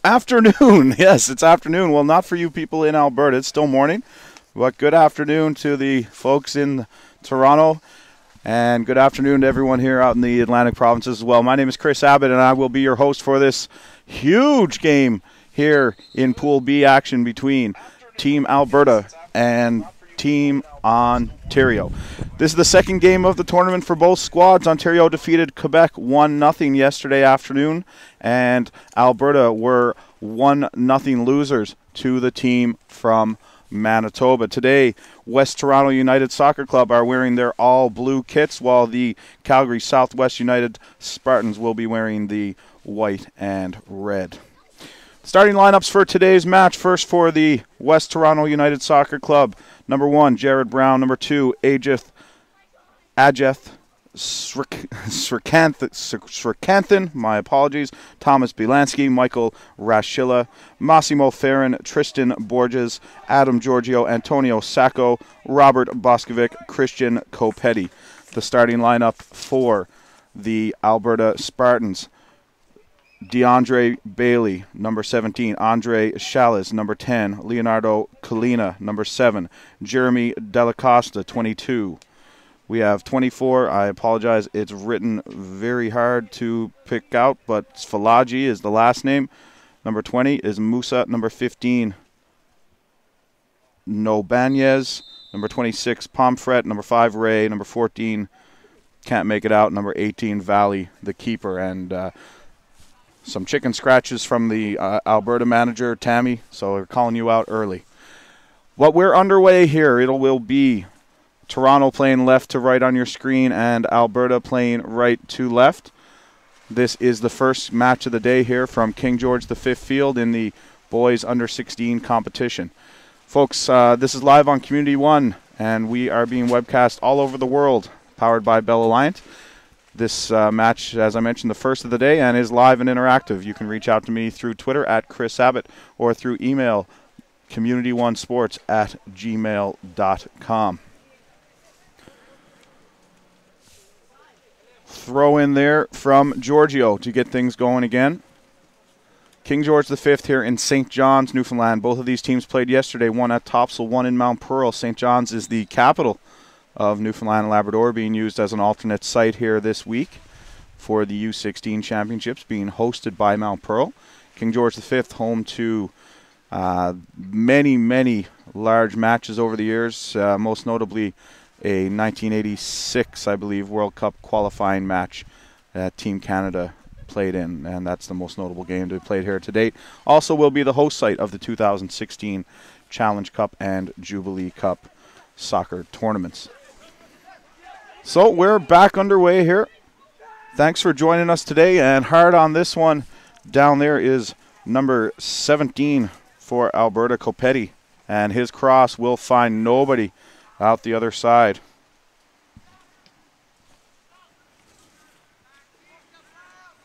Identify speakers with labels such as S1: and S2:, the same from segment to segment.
S1: Afternoon. Yes, it's afternoon. Well, not for you people in Alberta. It's still morning. But good afternoon to the folks in Toronto. And good afternoon to everyone here out in the Atlantic provinces as well. My name is Chris Abbott, and I will be your host for this huge game here in Pool B action between Team Alberta and Team Ontario. This is the second game of the tournament for both squads. Ontario defeated Quebec 1-0 yesterday afternoon, and Alberta were 1-0 losers to the team from Manitoba. Today, West Toronto United Soccer Club are wearing their all-blue kits, while the Calgary Southwest United Spartans will be wearing the white and red. Starting lineups for today's match. First for the West Toronto United Soccer Club. Number 1, Jared Brown. Number 2, Ajeth Srikanthan, my apologies. Thomas Bielansky, Michael Rashilla, Massimo Ferrin, Tristan Borges, Adam Giorgio, Antonio Sacco, Robert Boskovic, Christian Copetti. The starting lineup for the Alberta Spartans: DeAndre Bailey, number 17, Andre Chalice, number 10, Leonardo Kalina, number 7, Jeremy Delacosta, 22. We have 24, I apologize, it's written very hard to pick out, but Sfalaji is the last name. Number 20 is Musa, number 15, Nobanez, number 26, Pomfret, number 5, Ray, number 14, can't make it out, number 18, Valley, the keeper, and some chicken scratches from the Alberta manager, Tammy, so we're calling you out early. But we're underway here. It will be Toronto playing left to right on your screen and Alberta playing right to left. This is the first match of the day here from King George V Field in the boys under-16 competition. Folks, this is live on Community One, and we are being webcast all over the world, powered by Bell Alliant. This match, as I mentioned, the first of the day, and is live and interactive. You can reach out to me through Twitter at Chris Abbott or through email communityonesports@gmail.com. Throw in there from Giorgio to get things going again. King George V here in St. John's, Newfoundland. Both of these teams played yesterday, one at Topsail, one in Mount Pearl. St. John's is the capital of Newfoundland and Labrador, being used as an alternate site here this week for the U16 championships, being hosted by Mount Pearl. King George V, home to many, many large matches over the years, most notably a 1986, I believe, World Cup qualifying match that Team Canada played in, and that's the most notable game to be played here to date. Also will be the host site of the 2016 Challenge Cup and Jubilee Cup soccer tournaments. So we're back underway here. Thanks for joining us today, and hard on this one down there is number 17 for Alberta, Copetti, and his cross will find nobody out the other side.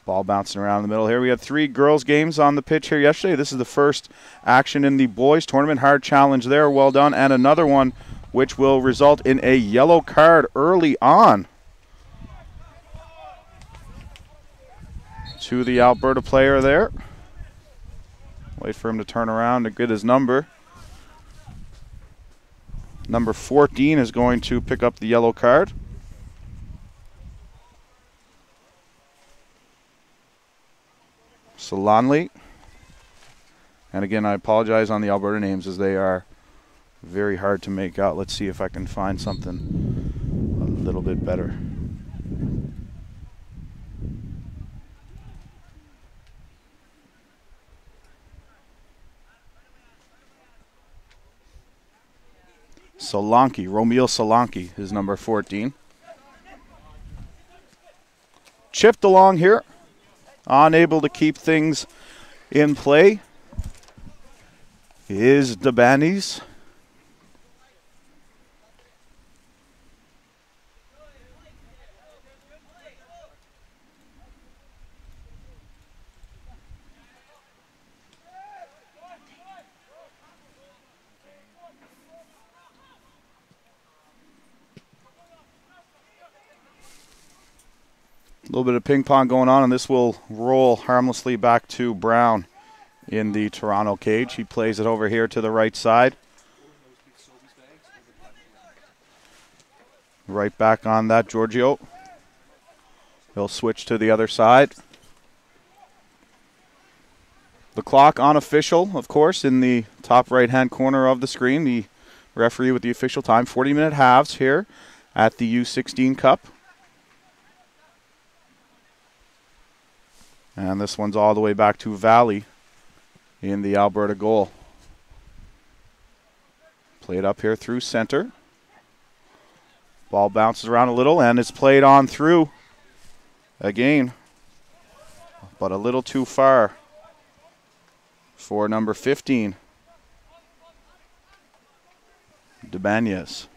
S1: Ball bouncing around the middle here. We had 3 girls games on the pitch here yesterday. This is the first action in the boys tournament. Hard challenge there, well done, and another one which will result in a yellow card early on to the Alberta player there. Wait for him to turn around to get his number. Number 14 is going to pick up the yellow card. Solanli. And again, I apologize on the Alberta names as they are very hard to make out. Let's see if I can find something a little bit better. Solanki, Romeo Solanki is number 14. Chipped along here, unable to keep things in play, is Debanis. A little bit of ping pong going on, and this will roll harmlessly back to Brown in the Toronto cage. He plays it over here to the right side. Right back on that, Giorgio. He'll switch to the other side. The clock unofficial, of course, in the top right-hand corner of the screen. The referee with the official time. 40-minute halves here at the U16 Cup. And this one's all the way back to Valley in the Alberta goal. Played up here through center. Ball bounces around a little and it's played on through again, but a little too far for number 15, Debanez.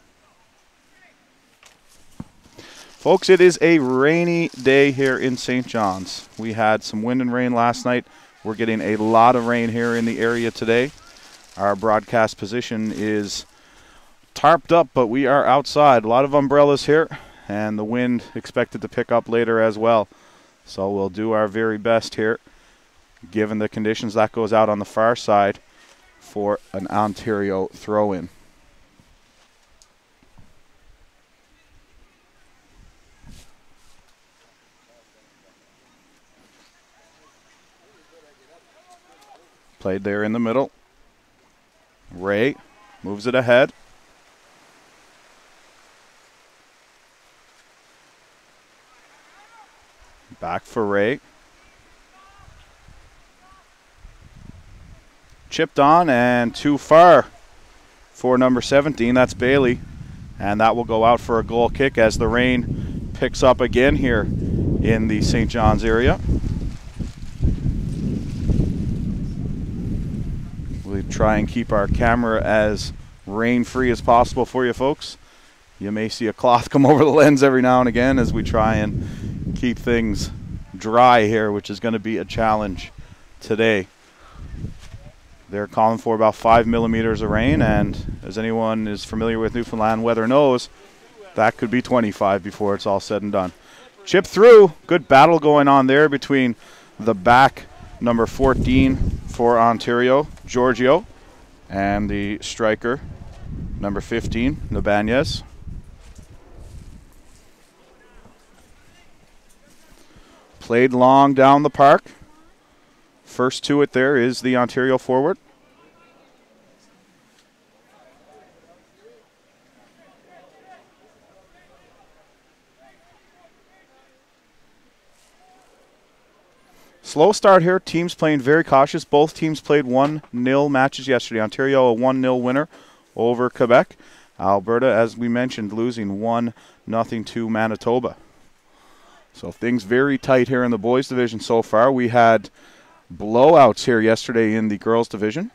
S1: Folks, it is a rainy day here in St. John's. We had some wind and rain last night. We're getting a lot of rain here in the area today. Our broadcast position is tarped up, but we are outside. A lot of umbrellas here, and the wind expected to pick up later as well. So we'll do our very best here, given the conditions. That goes out on the far side for an Ontario throw-in. Played there in the middle. Ray moves it ahead. Back for Ray. Chipped on and too far for number 17. That's Bailey. And that will go out for a goal kick as the rain picks up again here in the St. John's area. We try and keep our camera as rain-free as possible for you folks. You may see a cloth come over the lens every now and again as we try and keep things dry here, which is going to be a challenge today. They're calling for about 5 millimeters of rain, and as anyone is familiar with Newfoundland weather knows, that could be 25 before it's all said and done. Chip through. Good battle going on there between the back, number 14 for Ontario, Giorgio, and the striker, number 15, Nabanez. Played long down the park. First to it there is the Ontario forward. Slow start here. Teams playing very cautious. Both teams played 1-0 matches yesterday. Ontario a 1-0 winner over Quebec. Alberta, as we mentioned, losing 1-0 to Manitoba. So things very tight here in the boys division so far. We had blowouts here yesterday in the girls division.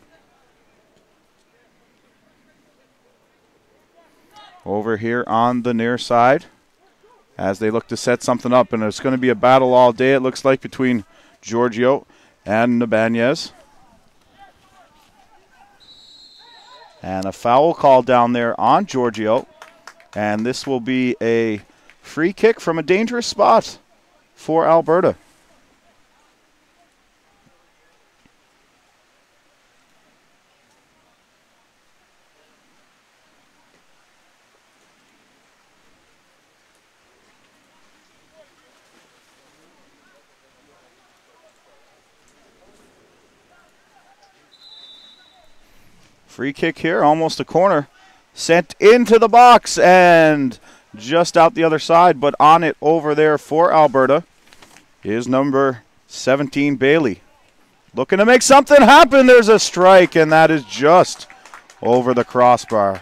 S1: Over here on the near side as they look to set something up, and it's going to be a battle all day, it looks like, between Giorgio and Nabanez. And a foul call down there on Giorgio, and this will be a free kick from a dangerous spot for Alberta. Free kick here, almost a corner. Sent into the box and just out the other side, but on it over there for Alberta is number 17, Bailey. Looking to make something happen. There's a strike, and that is just over the crossbar.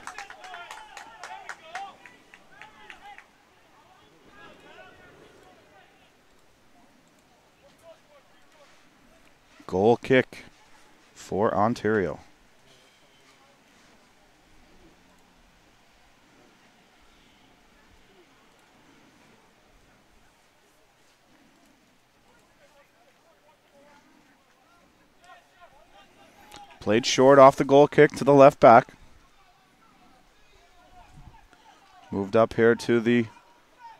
S1: Goal kick for Ontario. Played short off the goal kick to the left back. Moved up here to the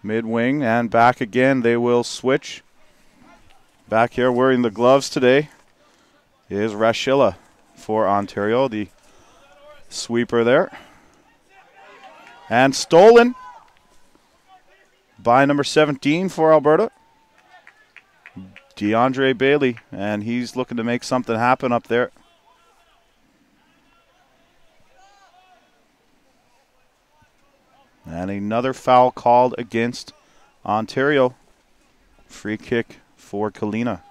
S1: mid wing and back again. They will switch. Back here wearing the gloves today is Rashilla for Ontario, the sweeper there. And stolen by number 17 for Alberta, DeAndre Bailey, and he's looking to make something happen up there. And another foul called against Ontario. Free kick for Kalina.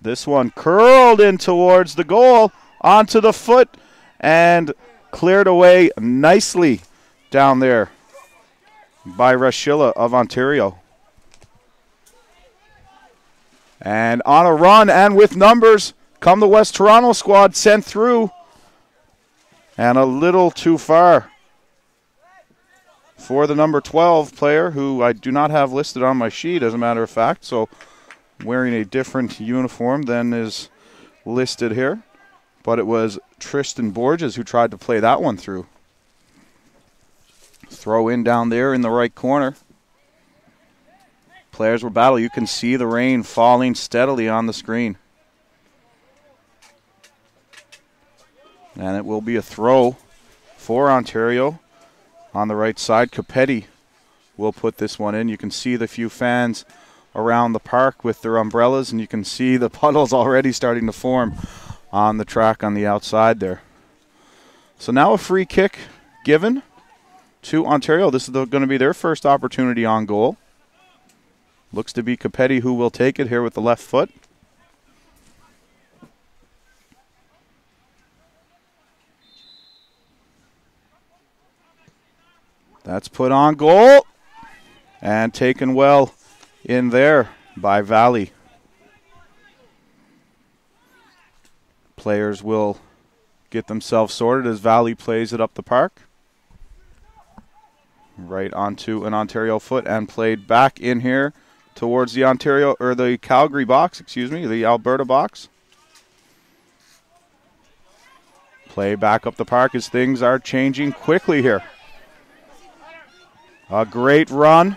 S1: This one curled in towards the goal, onto the foot, and cleared away nicely down there by Rashilla of Ontario. And on a run and with numbers come the West Toronto squad, sent through. And a little too far for the number 12 player, who I do not have listed on my sheet, as a matter of fact. So wearing a different uniform than is listed here. But it was Tristan Borges who tried to play that one through. Throw in down there in the right corner. Players were battling. You can see the rain falling steadily on the screen. And it will be a throw for Ontario on the right side. Capetti will put this one in. You can see the few fans around the park with their umbrellas, and you can see the puddles already starting to form on the track on the outside there. So now a free kick given to Ontario. This is going to be their first opportunity on goal. Looks to be Capetti who will take it here with the left foot. That's put on goal and taken well in there by Valley. Players will get themselves sorted as Valley plays it up the park. Right onto an Ontario foot and played back in here towards the Ontario, or the Calgary box, excuse me, the Alberta box. Play back up the park as things are changing quickly here. A great run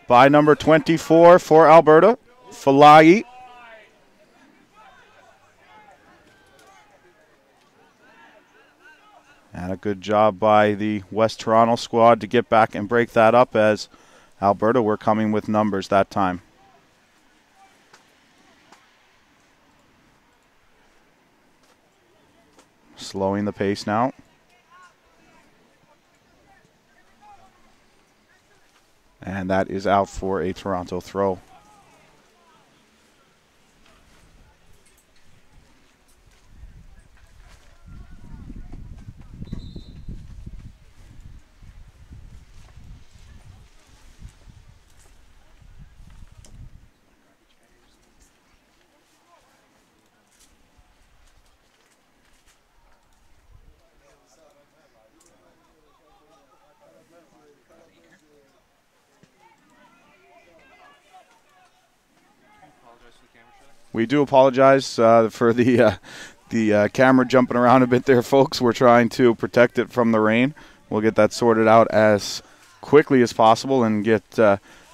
S1: by number 24 for Alberta, Falai. And a good job by the West Toronto squad to get back and break that up, as Alberta were coming with numbers that time. Slowing the pace now. And that is out for a Toronto throw. We do apologize for the camera jumping around a bit there, folks. We're trying to protect it from the rain. We'll get that sorted out as quickly as possible and get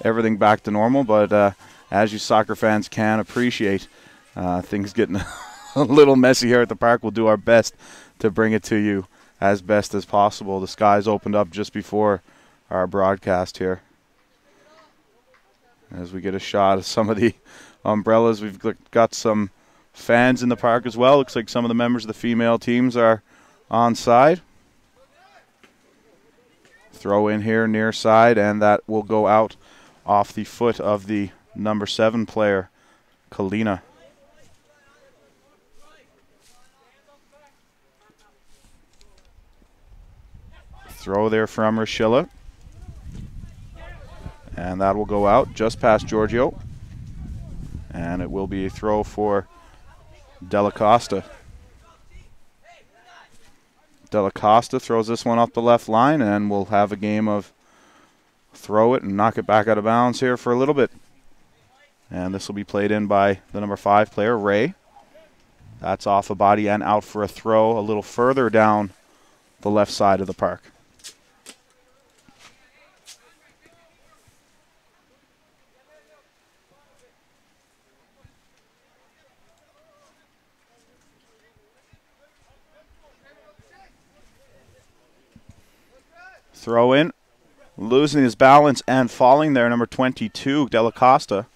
S1: everything back to normal. But as you soccer fans can appreciate, things getting a little messy here at the park. We'll do our best to bring it to you as best as possible. The skies opened up just before our broadcast here. As we get a shot of some of the umbrellas. We've got some fans in the park as well. Looks like some of the members of the female teams are on side. Throw in here near side, and that will go out off the foot of the number 7 player, Kalina. Throw there from Rashilla. And that will go out just past Giorgio. And it will be a throw for Della Costa. Della Costa throws this one up the left line, and we'll have a game of throw it and knock it back out of bounds here for a little bit. And this will be played in by the number 5 player, Ray. That's off a body and out for a throw a little further down the left side of the park. Throw in. Losing his balance and falling there, number 22, Della Costa.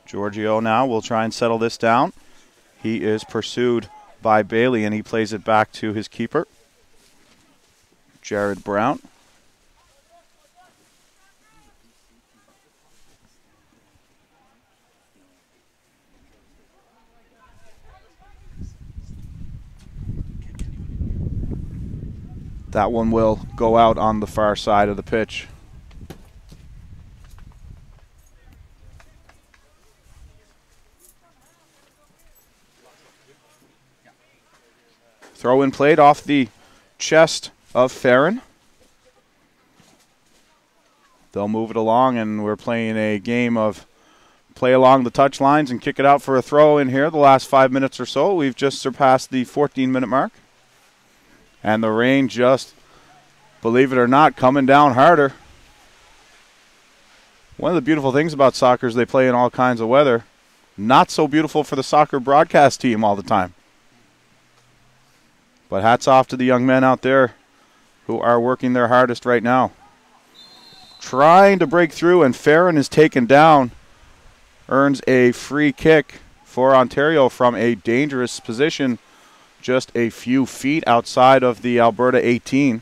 S1: Giorgio now will try and settle this down. He is pursued by Bailey, and he plays it back to his keeper, Jared Brown. That one will go out on the far side of the pitch. Throw in played off the chest of Farron. They'll move it along, and we're playing a game of play along the touch lines and kick it out for a throw in here. The last 5 minutes or so, we've just surpassed the 14-minute mark. And the rain just, believe it or not, coming down harder. One of the beautiful things about soccer is they play in all kinds of weather. Not so beautiful for the soccer broadcast team all the time. But hats off to the young men out there who are working their hardest right now. Trying to break through, and Farron is taken down. Earns a free kick for Ontario from a dangerous position, just a few feet outside of the Alberta 18.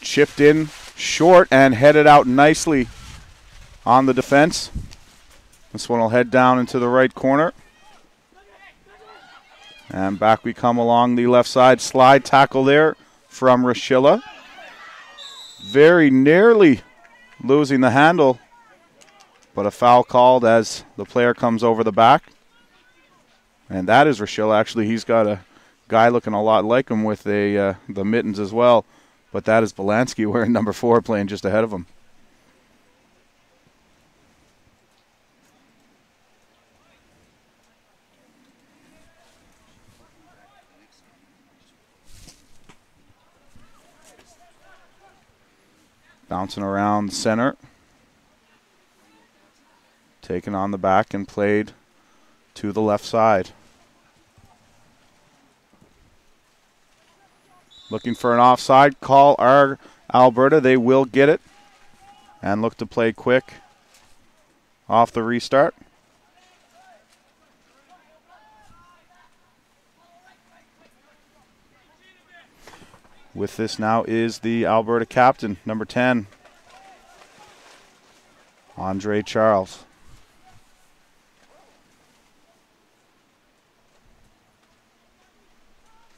S1: Chipped in short and headed out nicely on the defense. This one will head down into the right corner. And back we come along the left side. Slide tackle there from Rashilla. Very nearly losing the handle, but a foul called as the player comes over the back. And that is Rashilla. Actually, he's got a guy looking a lot like him with the mittens as well. But that is Belansky wearing number 4, playing just ahead of him. Bouncing around the center. Taken on the back and played to the left side. Looking for an offside call. Alberta, they will get it and look to play quick off the restart. With this now is the Alberta captain, number 10, Andre Charles.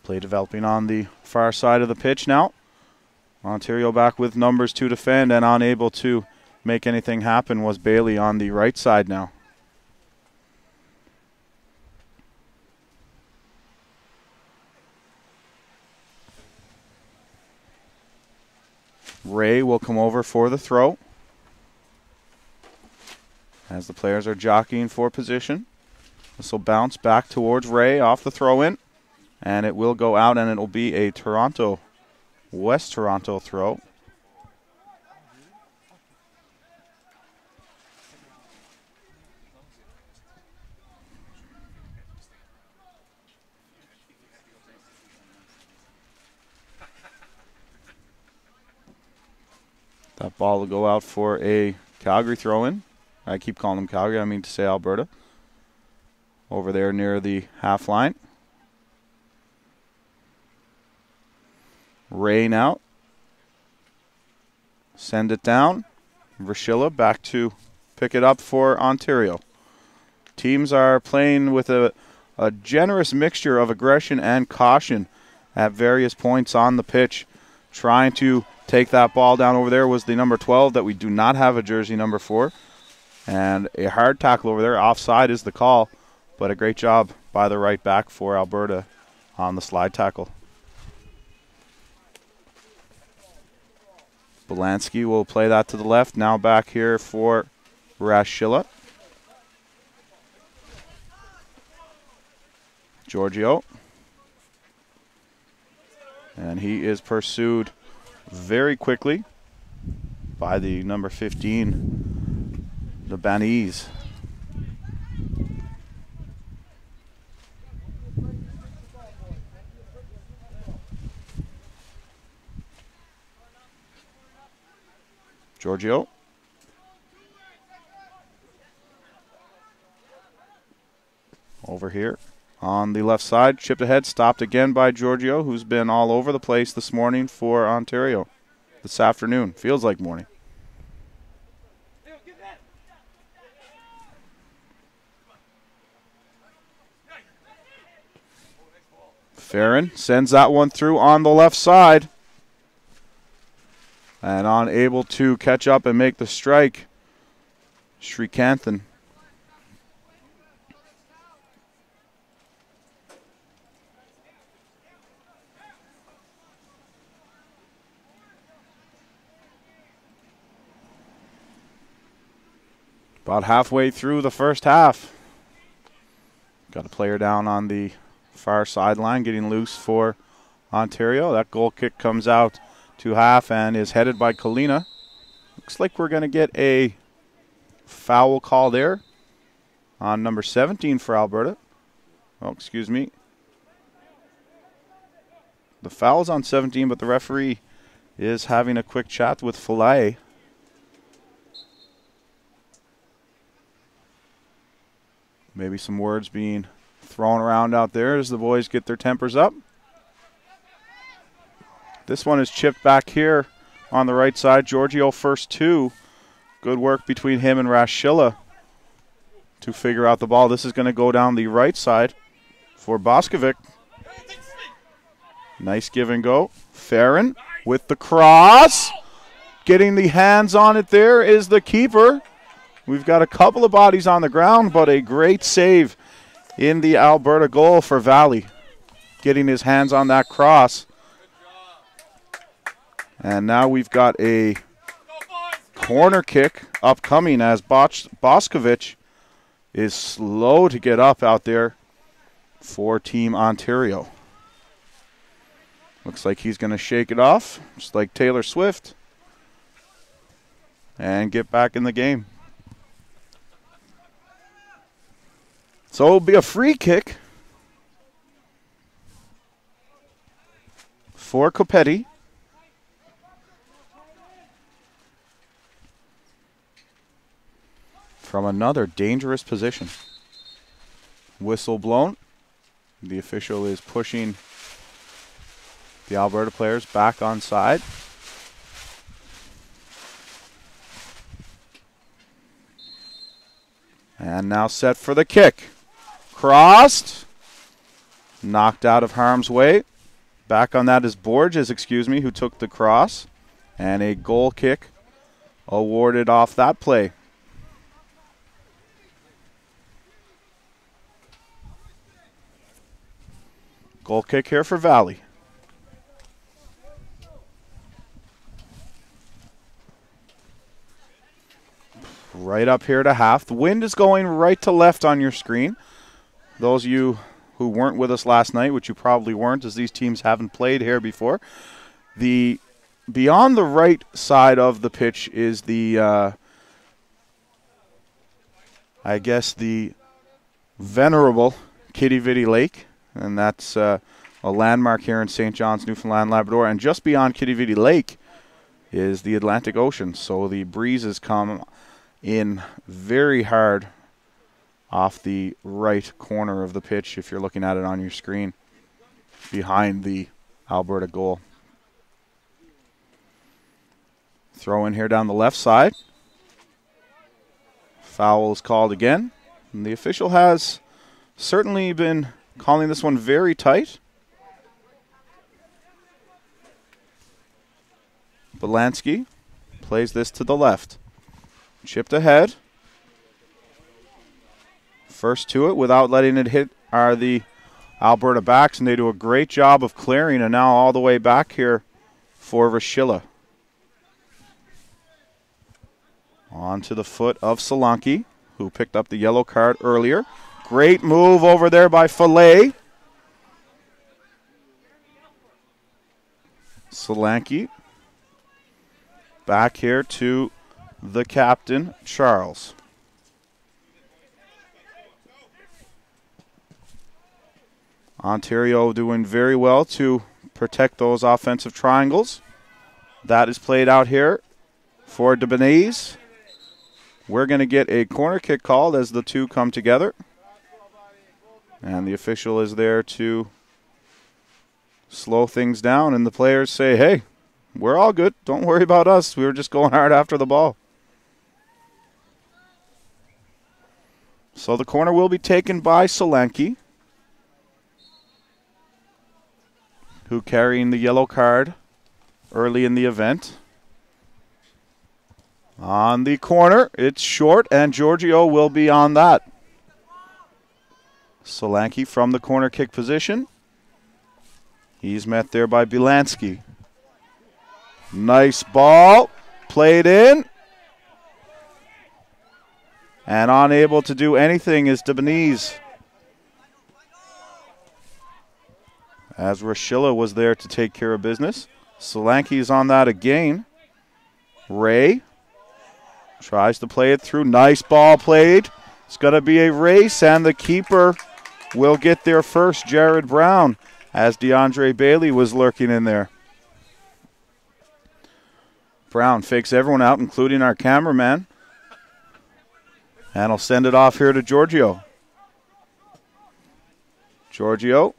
S1: Play developing on the far side of the pitch now. Ontario back with numbers to defend, and unable to make anything happen was Bailey on the right side now. Ray will come over for the throw as the players are jockeying for position. This will bounce back towards Ray off the throw-in. And it will go out, and it will be a West Toronto throw. That ball will go out for a Calgary throw-in. I keep calling them Calgary, I mean to say Alberta. Over there near the half line. Ray now. Send it down. Rashilla back to pick it up for Ontario. Teams are playing with a generous mixture of aggression and caution at various points on the pitch. Trying to take that ball down over there was the number 12 that we do not have a jersey number 4. And a hard tackle over there. Offside is the call, but a great job by the right back for Alberta on the slide tackle. Belansky will play that to the left. Now back here for Rashilla. Giorgio. And he is pursued very quickly by the number 15, the Banese. Giorgio. Over here on the left side, chipped ahead, stopped again by Giorgio, who's been all over the place this morning for Ontario. This afternoon, feels like morning. Farron sends that one through on the left side. And unable to catch up and make the strike, Srikanthan. About halfway through the first half. Got a player down on the far sideline getting loose for Ontario. That goal kick comes out to half and is headed by Kalina. Looks like we're going to get a foul call there on number 17 for Alberta. Oh, excuse me. The foul's on 17, but the referee is having a quick chat with Filet. Maybe some words being thrown around out there as the boys get their tempers up. This one is chipped back here on the right side. Giorgio first two. Good work between him and Rashilla to figure out the ball. This is going to go down the right side for Boskovic. Nice give and go. Farron with the cross. Getting the hands on it there is the keeper. We've got a couple of bodies on the ground, but a great save in the Alberta goal for Valley. Getting his hands on that cross. And now we've got a corner kick upcoming as Boskovic is slow to get up out there for Team Ontario. Looks like he's going to shake it off, just like Taylor Swift, and get back in the game. So it'll be a free kick for Copetti. From another dangerous position. Whistle blown. The official is pushing the Alberta players back on side. And now set for the kick. Crossed. Knocked out of harm's way. Back on that is Borges, who took the cross. And a goal kick awarded off that play. Goal kick here for Valley. Right up here to half. The wind is going right to left on your screen. Those of you who weren't with us last night, which you probably weren't as these teams haven't played here before, beyond the right side of the pitch is the, I guess, the venerable Kitty Vitty Lake. And that's a landmark here in St. John's, Newfoundland, Labrador. And just beyond Kitty Vitty Lake is the Atlantic Ocean. So the breezes come in very hard off the right corner of the pitch if you're looking at it on your screen behind the Alberta goal. Throw in here down the left side. Foul is called again. And the official has certainly been calling this one very tight. Belansky plays this to the left. Chipped ahead. First to it without letting it hit are the Alberta backs, and they do a great job of clearing, and now all the way back here for Rashilla. On to the foot of Solanke, who picked up the yellow card earlier. Great move over there by Filet. Solanke. Back here to the captain, Charles. Ontario doing very well to protect those offensive triangles. That is played out here for Debonese. We're going to get a corner kick called as the two come together. And the official is there to slow things down. And the players say, hey, we're all good. Don't worry about us. We were just going hard after the ball. So the corner will be taken by Solanke, who carrying the yellow card early in the event. On the corner, it's short, and Giorgio will be on that. Solanke from the corner kick position. He's met there by Bilansky. Nice ball, played in. And unable to do anything is Debonese, as Rashilla was there to take care of business. Solanke's on that again. Ray tries to play it through. Nice ball played. It's going to be a race, and the keeper will get there first, Jared Brown, as DeAndre Bailey was lurking in there. Brown fakes everyone out, including our cameraman. And he'll send it off here to Giorgio. Giorgio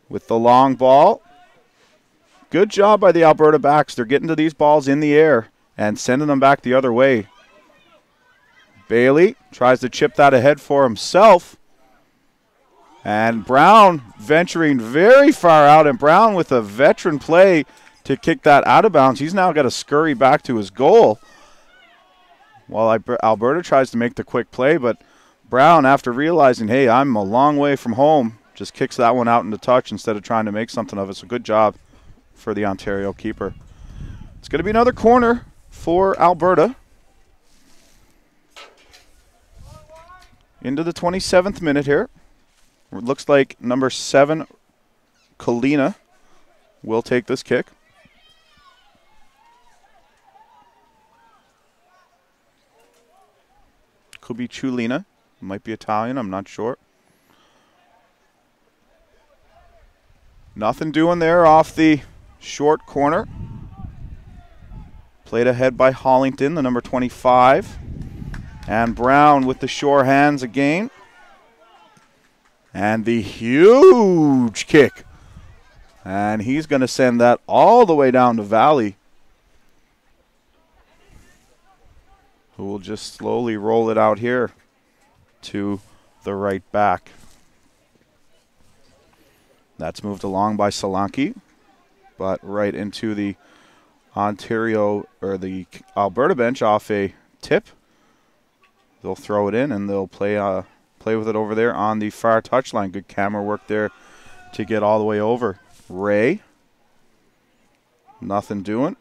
S1: with the long ball. Good job by the Alberta backs. They're getting to these balls in the air and sending them back the other way. Bailey tries to chip that ahead for himself. And Brown venturing very far out, and Brown with a veteran play to kick that out of bounds. He's now got to scurry back to his goal, while Alberta tries to make the quick play, but Brown, after realizing, hey, I'm a long way from home, just kicks that one out into touch instead of trying to make something of it. So good job for the Ontario keeper. It's going to be another corner for Alberta. Into the 27th minute here. It looks like number 7, Kalina, will take this kick. Could be Chulina. Might be Italian. I'm not sure. Nothing doing there off the short corner. Played ahead by Hollington, the number 25. And Brown with the sure hands again. And the huge kick. And he's going to send that all the way down to Valley, who will just slowly roll it out here to the right back. That's moved along by Solanke, but right into the Ontario or the Alberta bench off a tip. They'll throw it in and they'll play with it over there on the far touchline. Good camera work there to get all the way over. Ray, nothing doing.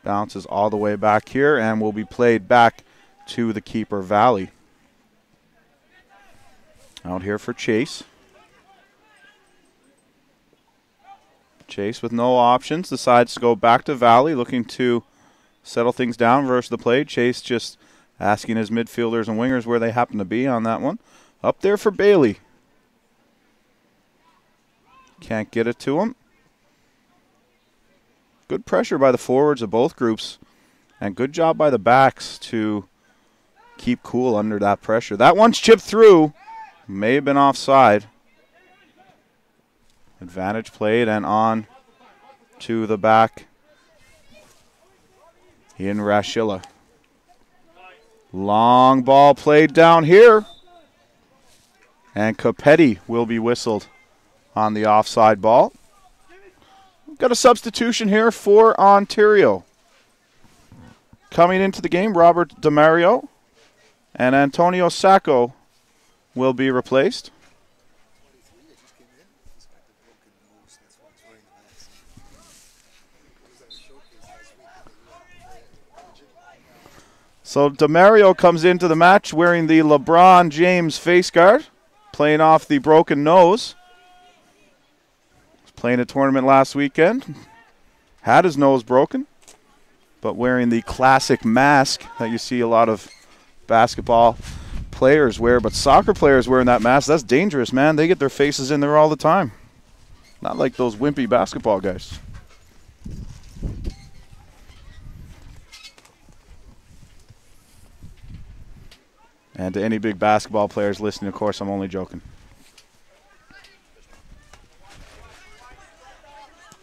S1: Bounces all the way back here and will be played back to the keeper, Valley. Out here for Chase. Chase with no options decides to go back to Valley, looking to settle things down versus the play. Chase just asking his midfielders and wingers where they happen to be on that one. Up there for Bailey. Can't get it to him. Good pressure by the forwards of both groups, and good job by the backs to keep cool under that pressure. That one's chipped through. May have been offside. Advantage played and on to the back in Rashilla. Long ball played down here. And Capetti will be whistled on the offside ball. Got a substitution here for Ontario. Coming into the game, Robert DeMario and Antonio Sacco will be replaced. So DeMario comes into the match wearing the LeBron James face guard, playing off the broken nose. Playing a tournament last weekend. Had his nose broken, but wearing the classic mask that you see a lot of basketball players wear. But soccer players wearing that mask, that's dangerous, man. They get their faces in there all the time. Not like those wimpy basketball guys. And to any big basketball players listening, of course, I'm only joking.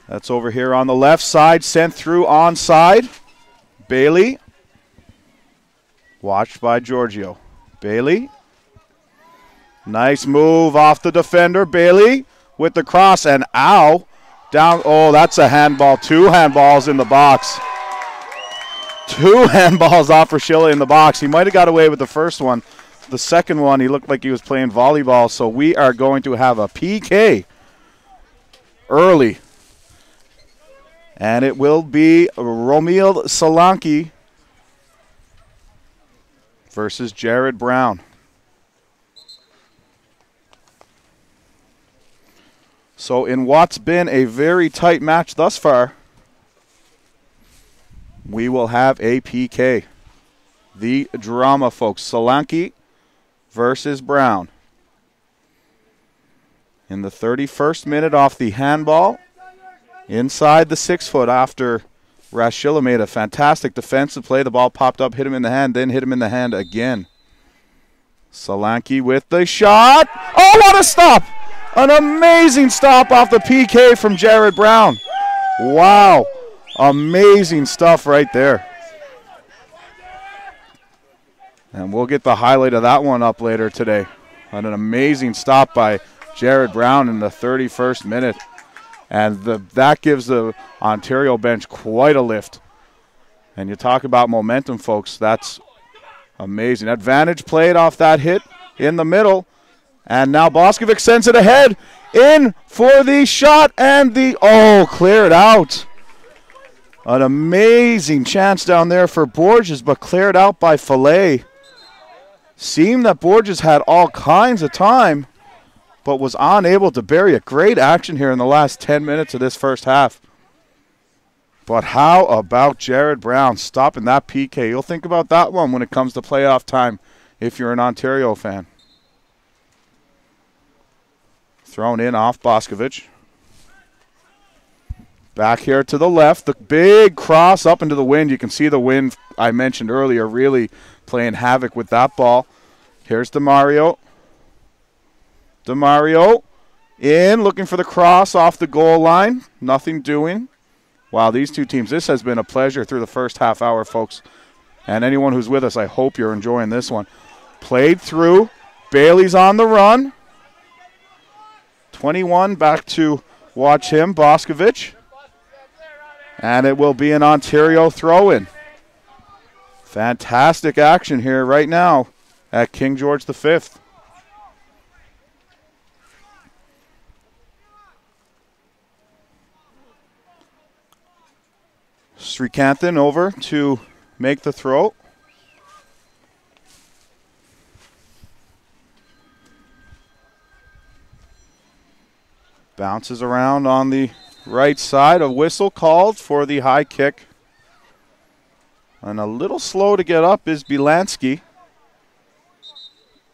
S1: That's over here on the left side, sent through onside. Bailey. Watched by Giorgio. Bailey. Nice move off the defender. Bailey with the cross, and ow. Down. Oh, that's a handball. 2 handballs in the box. 2 handballs off for Schilla in the box. He might have got away with the first one. The second one, he looked like he was playing volleyball. So we are going to have a PK early. And it will be Romil Solanki versus Jared Brown. So in what's been a very tight match thus far, we will have a PK. The drama, folks. Solanki versus Brown. In the 31st minute off the handball. Inside the 6-foot after Rashilla made a fantastic defensive play. The ball popped up, hit him in the hand, then hit him in the hand again. Solanki with the shot. Oh, what a stop! An amazing stop off the PK from Jared Brown. Wow. Amazing stuff right there. And we'll get the highlight of that one up later today. And an amazing stop by Jared Brown in the 31st minute. And that gives the Ontario bench quite a lift. And you talk about momentum, folks. That's amazing. Advantage played off that hit in the middle. And now Boskovic sends it ahead. In for the shot and cleared out. An amazing chance down there for Borges, but cleared out by Fillet. Seemed that Borges had all kinds of time, but was unable to bury it. Great action here in the last 10 minutes of this first half. But how about Jared Brown stopping that PK? You'll think about that one when it comes to playoff time if you're an Ontario fan. Thrown in off Boskovic. Back here to the left. The big cross up into the wind. You can see the wind I mentioned earlier really playing havoc with that ball. Here's DeMario. DeMario in, looking for the cross off the goal line. Nothing doing. Wow, these two teams, this has been a pleasure through the first half hour, folks. And anyone who's with us, I hope you're enjoying this one. Played through. Bailey's on the run. 21 back to watch him, Boskovic. And it will be an Ontario throw-in. Fantastic action here right now at King George V. Srikanthan over to make the throw. Bounces around on the right side. A whistle called for the high kick. And a little slow to get up is Bielansky.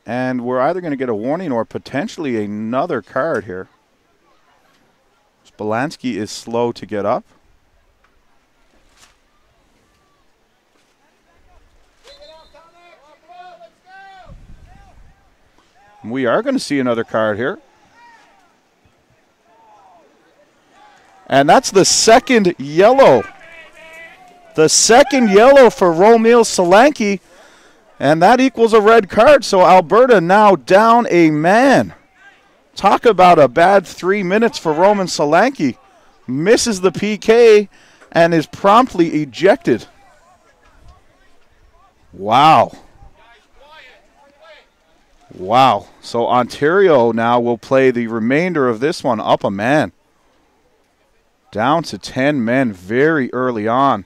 S1: And we're either going to get a warning or potentially another card here. Bielansky is slow to get up. We are going to see another card here. And that's the second yellow. The second yellow for Romil Solanki. And that equals a red card. So Alberta now down a man. Talk about a bad 3 minutes for Roman Solanki. Misses the PK and is promptly ejected. Wow. Wow. So Ontario now will play the remainder of this one up a man. Down to 10 men very early on.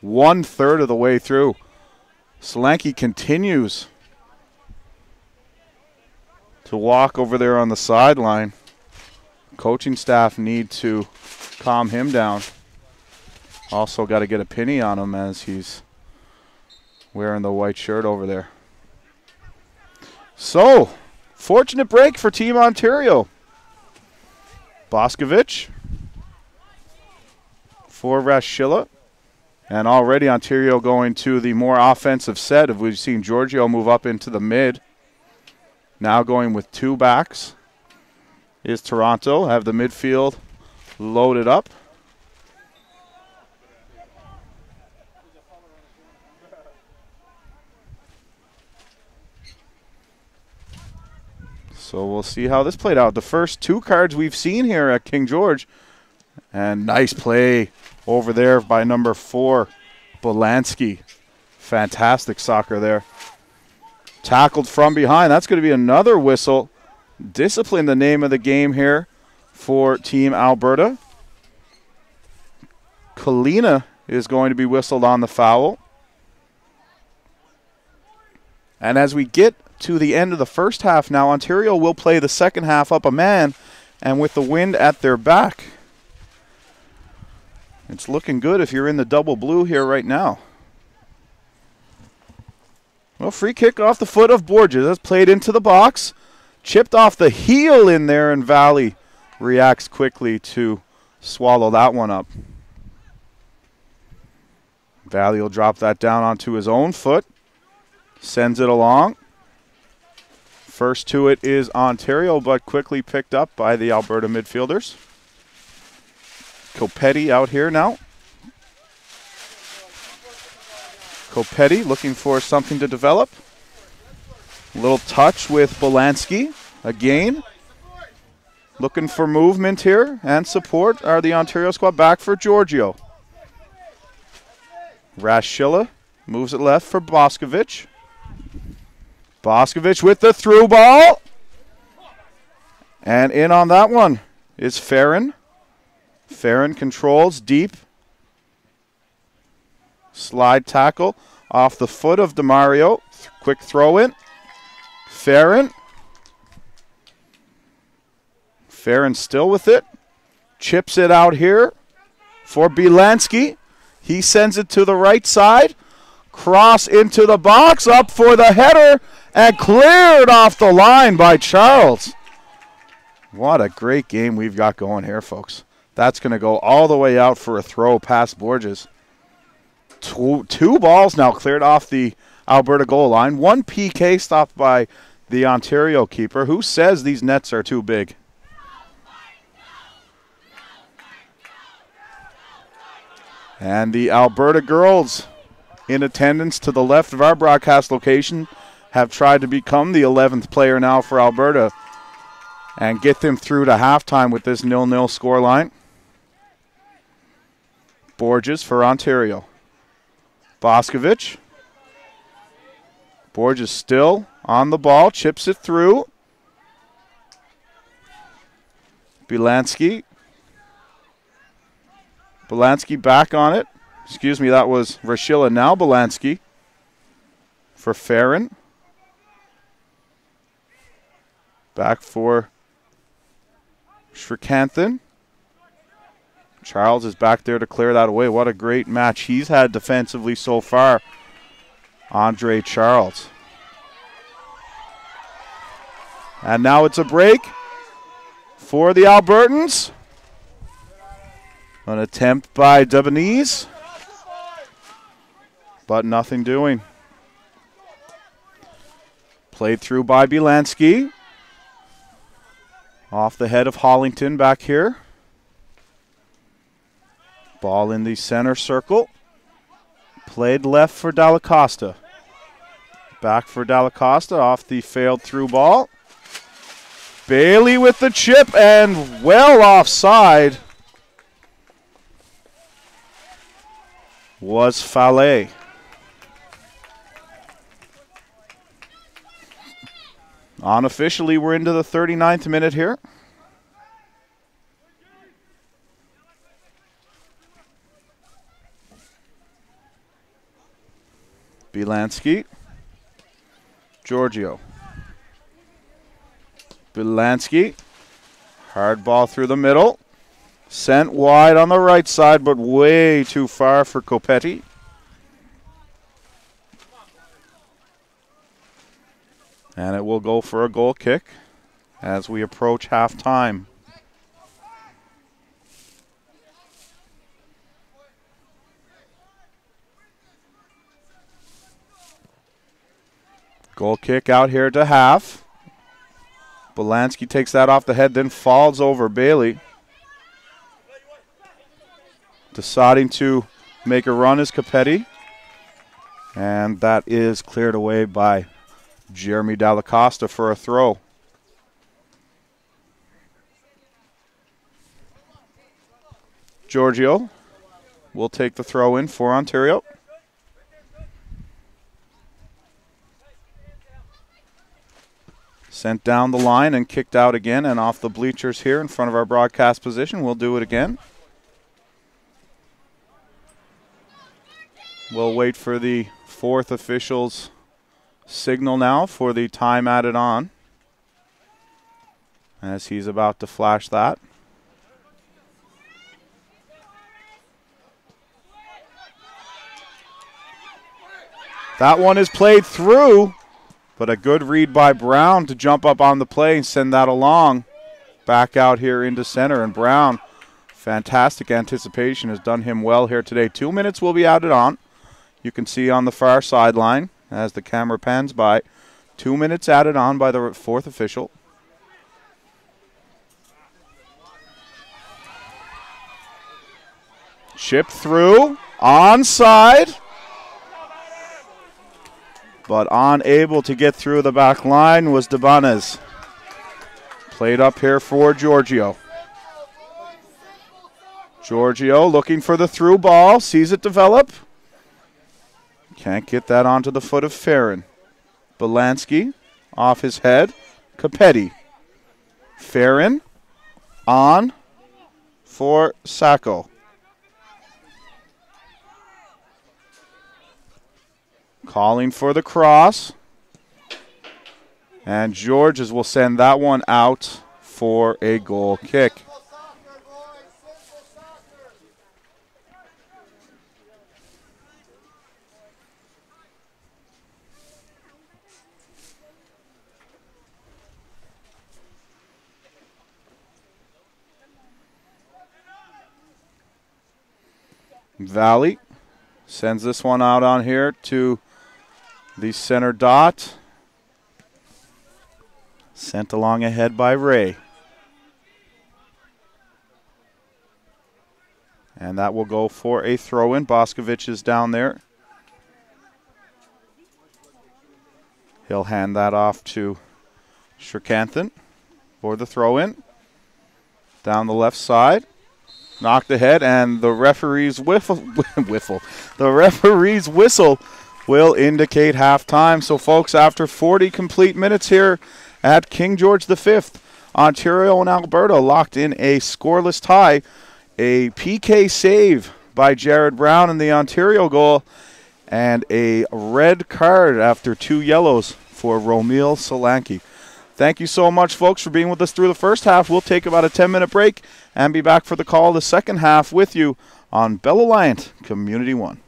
S1: 1/3 of the way through. Solanki continues to walk over there on the sideline. Coaching staff need to calm him down. Also got to get a penny on him as he's wearing the white shirt over there. So, fortunate break for Team Ontario. Boscovich for Rashilla. And already Ontario going to the more offensive set. We've seen Giorgio move up into the mid. Now going with two backs is Toronto. Have the midfield loaded up. So we'll see how this played out. The first two cards we've seen here at King George. And nice play over there by number 4, Bolansky. Fantastic soccer there. Tackled from behind. That's going to be another whistle. Discipline, the name of the game here for Team Alberta. Kalina is going to be whistled on the foul. And as we get to the end of the first half now, Ontario will play the second half up a man and with the wind at their back. It's looking good if you're in the double blue here right now. Well, free kick off the foot of Borges. That's played into the box. Chipped off the heel in there, and Valley reacts quickly to swallow that one up. Valley will drop that down onto his own foot. Sends it along. First to it is Ontario, but quickly picked up by the Alberta midfielders. Copetti out here now. Copetti looking for something to develop. Little touch with Bolansky. Again, looking for movement here and support are the Ontario squad. Back for Giorgio. Rashilla moves it left for Boscovich. Boscovich with the through ball. And in on that one is Farron. Farron controls deep. Slide tackle off the foot of DeMario. Quick throw in. Farron. Farron still with it. Chips it out here for Belansky. He sends it to the right side. Cross into the box. Up for the header. And cleared off the line by Charles. What a great game we've got going here, folks. That's going to go all the way out for a throw past Borges. Two balls now cleared off the Alberta goal line. One PK stopped by the Ontario keeper. Who says these nets are too big? And the Alberta girls in attendance to the left of our broadcast location have tried to become the 11th player now for Alberta and get them through to halftime with this 0-0 scoreline. Borges for Ontario. Boscovich. Borges still on the ball, chips it through. Belansky. Belansky back on it. Excuse me, that was Rashilla. Now Belansky for Farron. Back for Shrikanthan. Charles is back there to clear that away. What a great match he's had defensively so far. Andre Charles. And now it's a break for the Albertans. An attempt by Debonese, but nothing doing. Played through by Belansky. Off the head of Hollington back here. Ball in the center circle. Played left for Dallacosta. Back for Dallacosta off the failed through ball. Bailey with the chip and well offside was Fallet. Unofficially, we're into the 39th minute here. Belansky. Giorgio. Belansky. Hard ball through the middle. Sent wide on the right side, but way too far for Copetti. And it will go for a goal kick as we approach halftime. Goal kick out here to half. Belansky takes that off the head, then falls over Bailey. Deciding to make a run is Capetti. And that is cleared away by Jeremy Dallacosta for a throw. Giorgio will take the throw in for Ontario. Sent down the line and kicked out again and off the bleachers here in front of our broadcast position. We'll do it again. We'll wait for the fourth official's signal now for the time added on, as he's about to flash that. That one is played through, but a good read by Brown to jump up on the play and send that along. Back out here into center, and Brown, fantastic anticipation, has done him well here today. 2 minutes will be added on. You can see on the far sideline as the camera pans by. 2 minutes added on by the fourth official. Chip through, onside, but unable to get through the back line was Debanes. Played up here for Giorgio. Giorgio looking for the through ball, sees it develop. Can't get that onto the foot of Farron. Belansky off his head. Capetti. Farron on for Sacco. Calling for the cross. And Georges will send that one out for a goal kick. Valley sends this one out on here to the center dot. Sent along ahead by Ray. And that will go for a throw-in. Boscovich is down there. He'll hand that off to Shrikanthan for the throw-in. Down the left side. Knocked ahead, and the referee's the referee's whistle will indicate halftime. So, folks, after 40 complete minutes here at King George V, Ontario and Alberta locked in a scoreless tie. A PK save by Jared Brown in the Ontario goal, and a red card after 2 yellows for Romil Solanki. Thank you so much, folks, for being with us through the first half. We'll take about a 10-minute break and be back for the call of the second half with you on Bell Alliant Community One.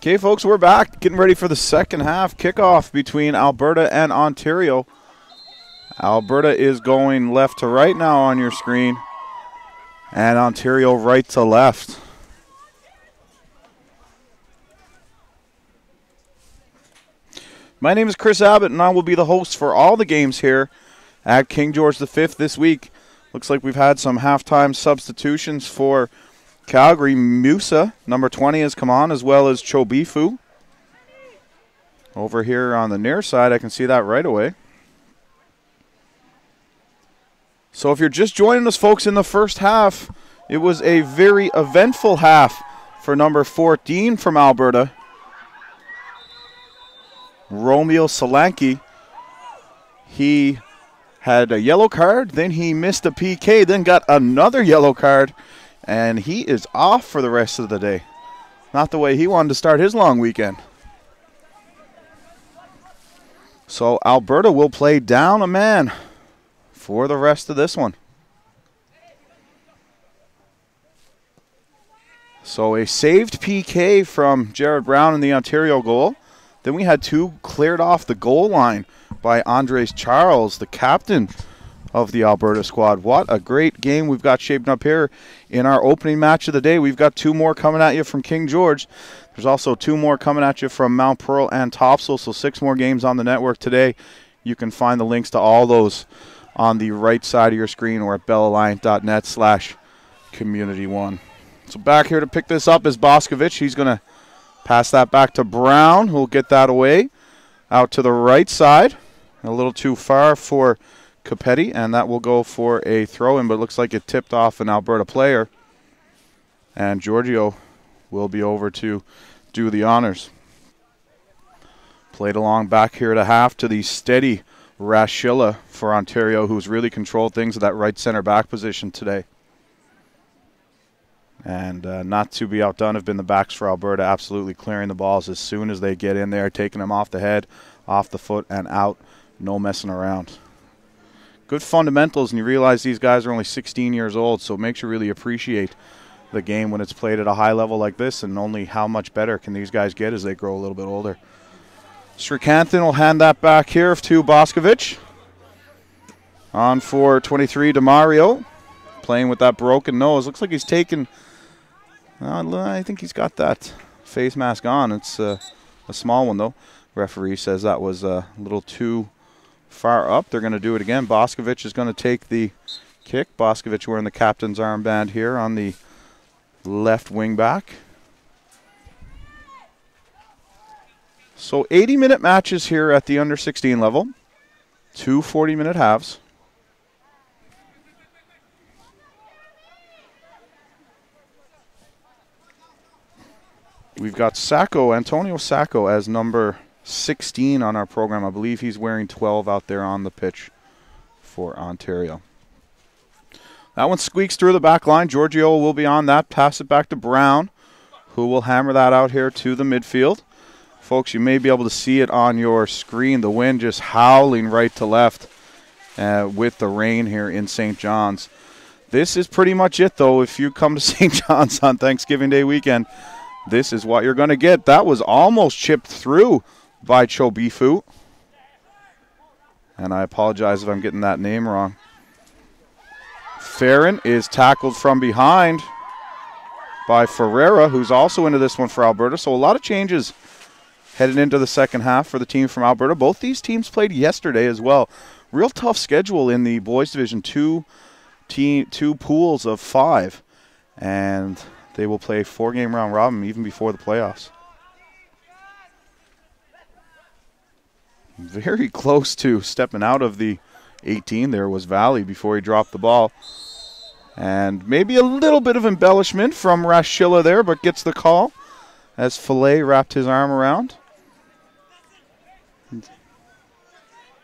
S1: Okay, folks, we're back. Getting ready for the second half kickoff between Alberta and Ontario. Alberta is going left to right now on your screen, and Ontario right to left. My name is Chris Abbott, and I will be the host for all the games here at King George V this week. Looks like we've had some halftime substitutions for Calgary. Musa, number 20, has come on, as well as Chobifu. Over here on the near side, I can see that right away. So if you're just joining us, folks, in the first half, it was a very eventful half for number 14 from Alberta, Romeo Solanke. He had a yellow card, then he missed a PK, then got another yellow card, and he is off for the rest of the day. Not the way he wanted to start his long weekend. So Alberta will play down a man for the rest of this one. So a saved PK from Jared Brown in the Ontario goal. Then we had two cleared off the goal line by Andres Charles, the captain of the Alberta squad. What a great game we've got shaping up here in our opening match of the day. We've got two more coming at you from King George. There's also two more coming at you from Mount Pearl and Topsail, so 6 more games on the network today. You can find the links to all those on the right side of your screen or at bellalliant.net/community1. So back here to pick this up is Boscovich. He's going to pass that back to Brown, who will get that away out to the right side. A little too far for Capetti, and that will go for a throw-in, but it looks like it tipped off an Alberta player. And Giorgio will be over to do the honors. Played along back here to half to the steady Rashilla for Ontario, who's really controlled things at that right center back position today. And not to be outdone have been the backs for Alberta, absolutely clearing the balls as soon as they get in there, taking them off the head, off the foot, and out. No messing around. Good fundamentals, and you realize these guys are only 16 years old, so it makes you really appreciate the game when it's played at a high level like this, and only how much better can these guys get as they grow a little bit older. Srikanthan will hand that back here to Boscovich. On for 23, DeMario, playing with that broken nose. Looks like he's taken, I think he's got that face mask on. It's a small one, though. Referee says that was a little too far up. They're going to do it again. Boscovich is going to take the kick. Boscovich wearing the captain's armband here on the left wing back. So 80-minute matches here at the under 16 level. 2 40-minute halves. We've got Sacco, Antonio Sacco, as number 16 on our program. I believe he's wearing 12 out there on the pitch for Ontario. That one squeaks through the back line. Giorgio will be on that. Pass it back to Brown, who will hammer that out here to the midfield. Folks, you may be able to see it on your screen. The wind just howling right to left with the rain here in St. John's. This is pretty much it, though. If you come to St. John's on Thanksgiving Day weekend, this is what you're going to get. That was almost chipped through by Chobifu. And I apologize if I'm getting that name wrong. Farron is tackled from behind by Ferreira, who's also into this one for Alberta. So a lot of changes heading into the second half for the team from Alberta. Both these teams played yesterday as well. Real tough schedule in the boys division. Two pools of 5. And they will play 4-game round robin even before the playoffs. Very close to stepping out of the 18 there was Valley before he dropped the ball. And maybe a little bit of embellishment from Rashilla there, but gets the call as Fillet wrapped his arm around.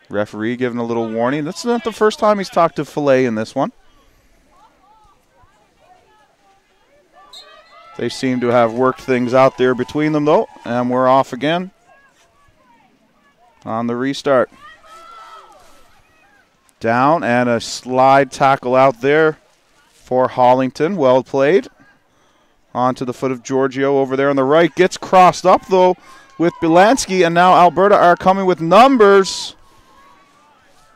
S1: Referee giving a little warning. That's not the first time he's talked to Fillet in this one. They seem to have worked things out there between them, though, and we're off again on the restart. Down and a slide tackle out there for Hollington. Well played Onto the foot of Giorgio over there on the right. Gets crossed up, though, with Bilansky, and now Alberta are coming with numbers.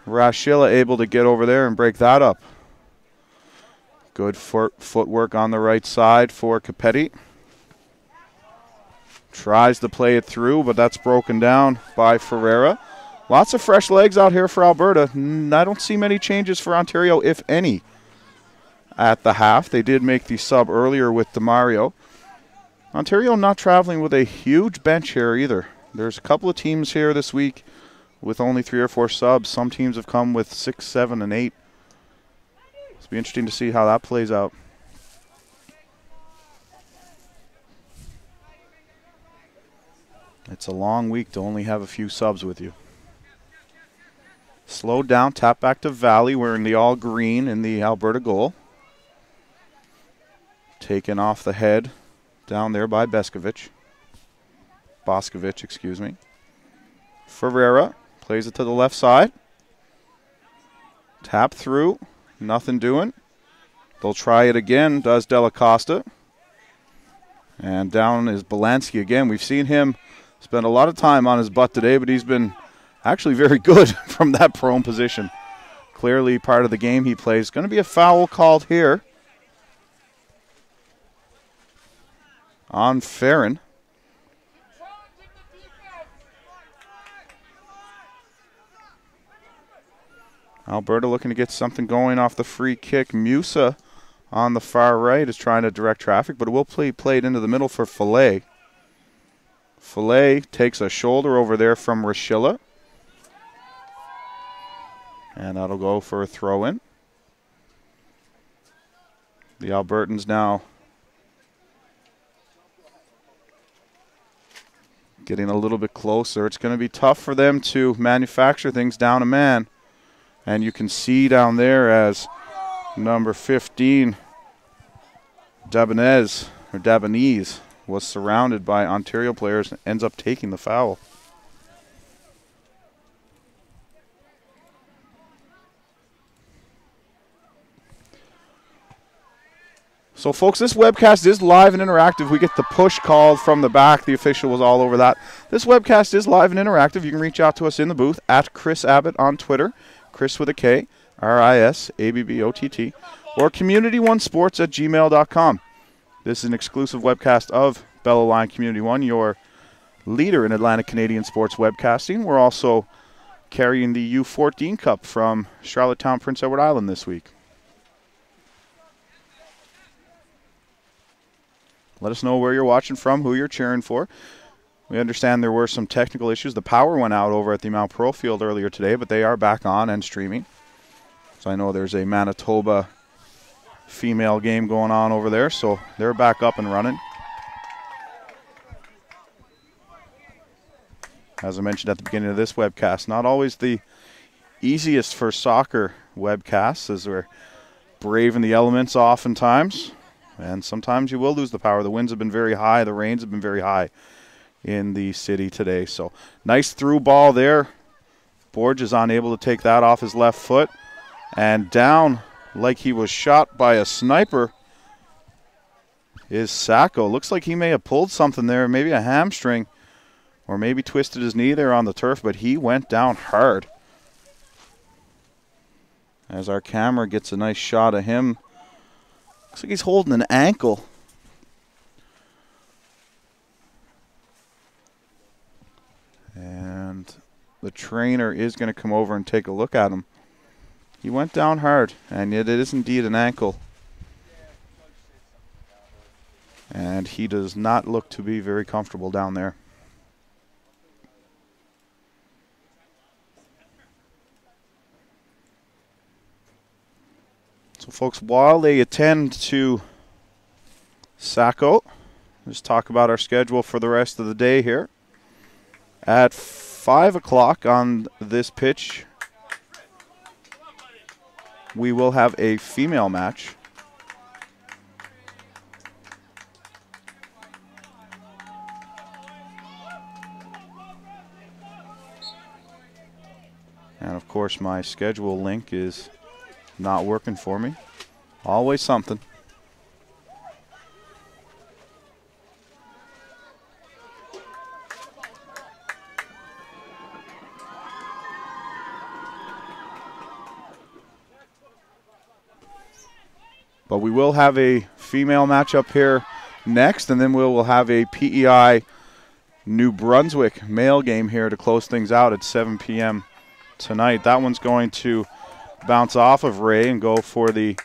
S1: Rashila able to get over there and break that up. Good footwork on the right side for Capetti. Tries to play it through, but that's broken down by Ferreira. Lots of fresh legs out here for Alberta. I don't see many changes for Ontario, if any, at the half. They did make the sub earlier with DeMario. Ontario not traveling with a huge bench here either. There's a couple of teams here this week with only 3 or 4 subs. Some teams have come with 6, 7, and 8. It'll be interesting to see how that plays out. It's a long week to only have a few subs with you. Slowed down, tap back to Valley, wearing the all green in the Alberta goal. Taken off the head down there by Boscovich, excuse me. Ferreira plays it to the left side. Tap through, nothing doing. They'll try it again, does Della Costa. And down is Belansky again. We've seen him spend a lot of time on his butt today, but he's been actually very good from that prone position. Clearly part of the game he plays. Going to be a foul called here on Farron. Alberta looking to get something going off the free kick. Musa on the far right is trying to direct traffic, but it will play played into the middle for Fillet. Fillet takes a shoulder over there from Rashila. And that'll go for a throw-in. The Albertans now getting a little bit closer. It's going to be tough for them to manufacture things down a man. And you can see down there as number 15, Dabanese was surrounded by Ontario players and ends up taking the foul. So, folks, this webcast is live and interactive. We get the push called from the back. The official was all over that. This webcast is live and interactive. You can reach out to us in the booth at Chris Abbott on Twitter, Chris with a K, RISABBOTT, or community1sports@gmail.com. This is an exclusive webcast of Bella Line Community One, your leader in Atlantic Canadian sports webcasting. We're also carrying the U14 Cup from Charlottetown, Prince Edward Island this week. Let us know where you're watching from, who you're cheering for. We understand there were some technical issues. The power went out over at the Mount Pearl field earlier today, but they are back on and streaming. So I know there's a Manitoba female game going on over there, so they're back up and running. As I mentioned at the beginning of this webcast, not always the easiest for soccer webcasts, as we're braving the elements oftentimes, and sometimes you will lose the power. The winds have been very high, the rains have been very high in the city today. So nice through ball there. Borge is unable to take that off his left foot, and down like he was shot by a sniper is Sacco. Looks like he may have pulled something there, maybe a hamstring, or maybe twisted his knee there on the turf, but he went down hard. As our camera gets a nice shot of him, looks like he's holding an ankle. And the trainer is going to come over and take a look at him. He went down hard, and it is indeed an ankle. And he does not look to be very comfortable down there. So, folks, while they attend to Sacco, let's talk about our schedule for the rest of the day here. At 5 o'clock on this pitch, we will have a female match. And of course my schedule link is not working for me. Always something. But we will have a female matchup here next, and then we will have a PEI New Brunswick male game here to close things out at 7 p.m. tonight. That one's going to bounce off of Ray and go for the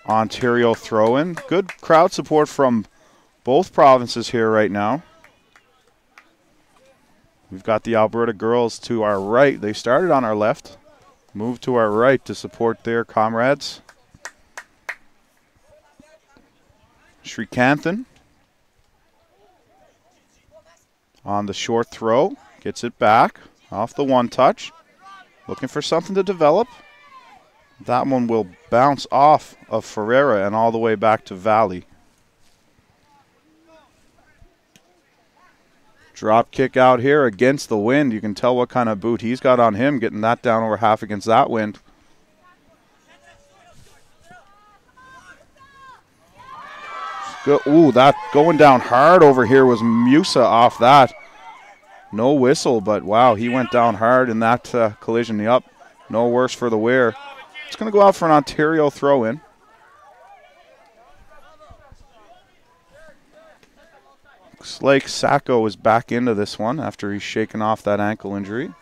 S1: Ontario throw-in. Good crowd support from both provinces here right now. We've got the Alberta girls to our right. They started on our left, moved to our right to support their comrades. Srikanthan on the short throw, gets it back off the one touch. Looking for something to develop. That one will bounce off of Ferreira and all the way back to Valley. Drop kick out here against the wind. You can tell what kind of boot he's got on him, getting that down over half against that wind. Ooh, that going down hard over here was Musa off that. No whistle, but wow, he went down hard in that collision. Yup, no worse for the wear. It's going to go out for an Ontario throw-in. Looks like Sacco is back into this one after he's shaken off that ankle injury.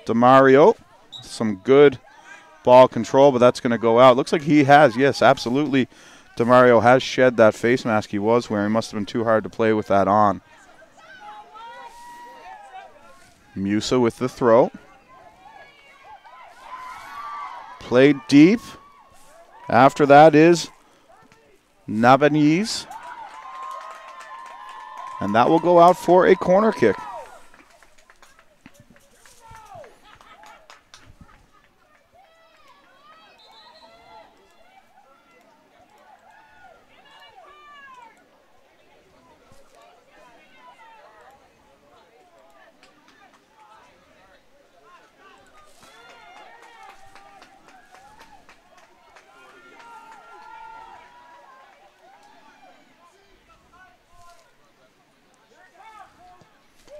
S1: DeMario, some good ball control, but that's going to go out. Looks like he has, yes, absolutely. DeMario has shed that face mask he was wearing. Must have been too hard to play with that on. Musa with the throw. Played deep. After that is Nabaniz. And that will go out for a corner kick.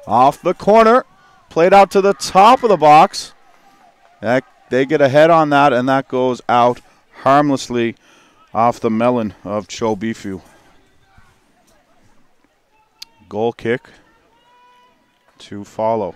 S1: Off the corner, played out to the top of the box. They get a head on that, and that goes out harmlessly off the melon of Cho Bifu. Goal kick to follow.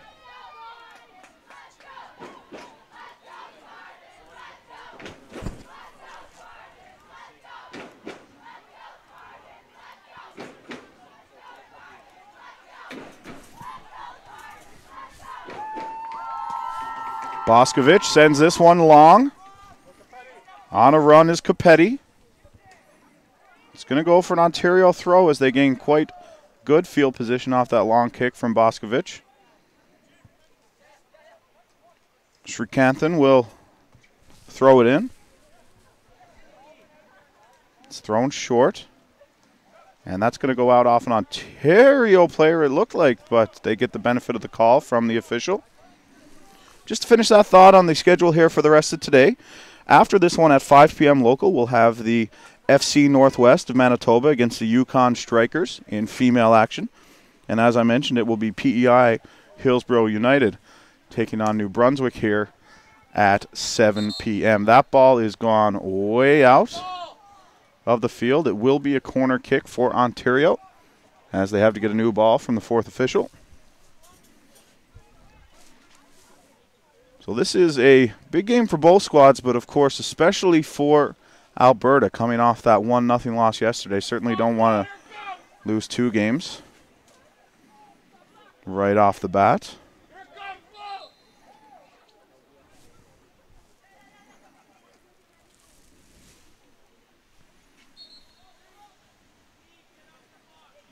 S1: Boscovich sends this one long. On a run is Capetti. It's going to go for an Ontario throw as they gain quite good field position off that long kick from Boscovich. Srikanthan will throw it in. It's thrown short. And that's going to go out off an Ontario player, it looked like, but they get the benefit of the call from the official. Just to finish that thought on the schedule here for the rest of today, after this one at 5 p.m. local, we'll have the FC Northwest of Manitoba against the Yukon Strikers in female action. And as I mentioned, it will be PEI Hillsborough United taking on New Brunswick here at 7 p.m. That ball is gone way out of the field. It will be a corner kick for Ontario as they have to get a new ball from the fourth official. So this is a big game for both squads, but of course, especially for Alberta coming off that 1-0 loss yesterday. Certainly don't want to lose two games right off the bat.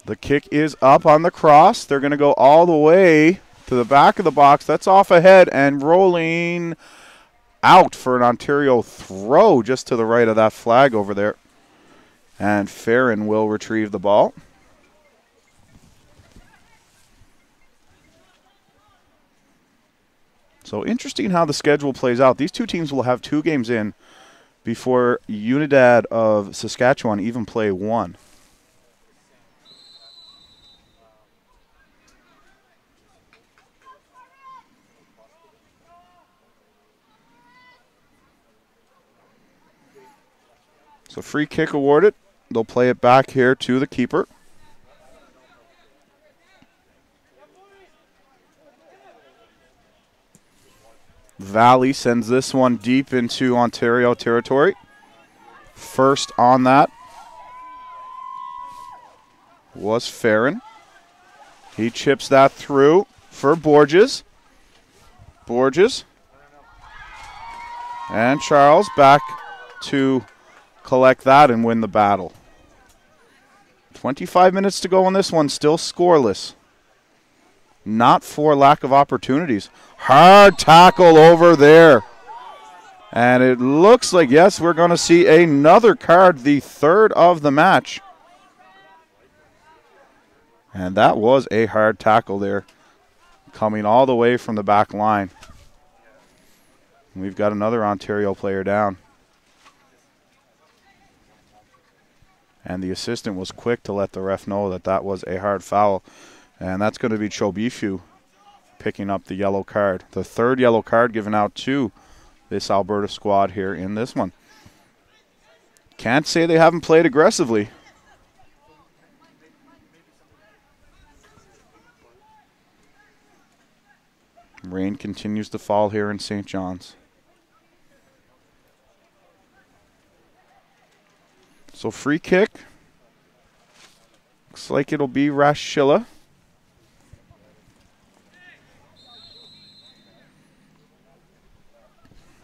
S1: The kick is up on the cross. They're going to go all the way to the back of the box. That's off ahead and rolling out for an Ontario throw just to the right of that flag over there. And Farron will retrieve the ball. So interesting how the schedule plays out. These two teams will have two games in before Unidad of Saskatchewan even play one. So free kick awarded. They'll play it back here to the keeper. Valley sends this one deep into Ontario territory. First on that was Farron. He chips that through for Borges. Borges. And Charles back to collect that and win the battle. 25 minutes to go on this one, still scoreless. Not for lack of opportunities. Hard tackle over there. And it looks like, yes, we're going to see another card, the third of the match. And that was a hard tackle there, coming all the way from the back line. We've got another Ontario player down. And the assistant was quick to let the ref know that that was a hard foul. And that's going to be Chobifu picking up the yellow card. The third yellow card given out to this Alberta squad here in this one. Can't say they haven't played aggressively. Rain continues to fall here in St. John's. So free kick. Looks like it'll be Rashilla.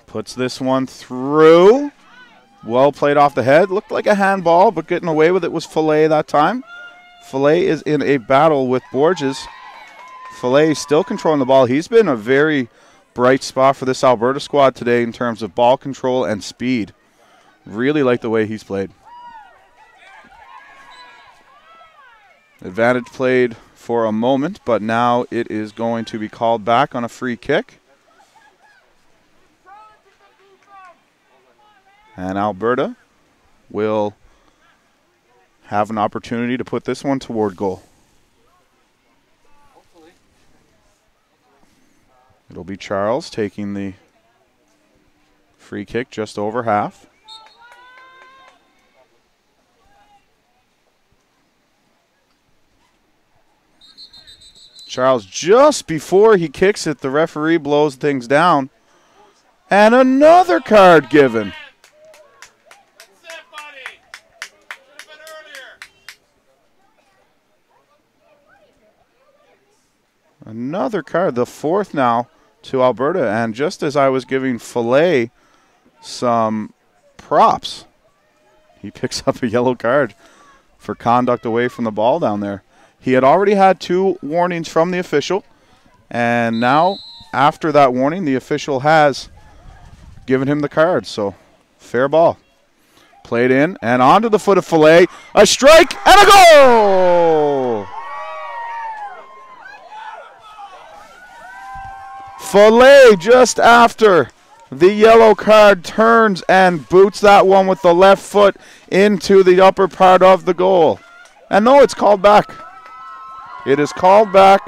S1: Puts this one through. Well played off the head. Looked like a handball, but getting away with it was Fillet that time. Fillet is in a battle with Borges. Fillet still controlling the ball. He's been a very bright spot for this Alberta squad today in terms of ball control and speed. Really like the way he's played. Advantage played for a moment, but now it is going to be called back on a free kick. And Alberta will have an opportunity to put this one toward goal. It'll be Charles taking the free kick just over half. Charles, just before he kicks it, the referee blows things down. And another card given. Another card, the fourth now to Alberta. And just as I was giving Fillet some props, he picks up a yellow card for conduct away from the ball down there. He had already had 2 warnings from the official, and now after that warning, the official has given him the card. So fair ball. Played in and onto the foot of Fillet. A strike and a goal! Fillet just after the yellow card turns and boots that one with the left foot into the upper part of the goal. And no, it's called back. It is called back.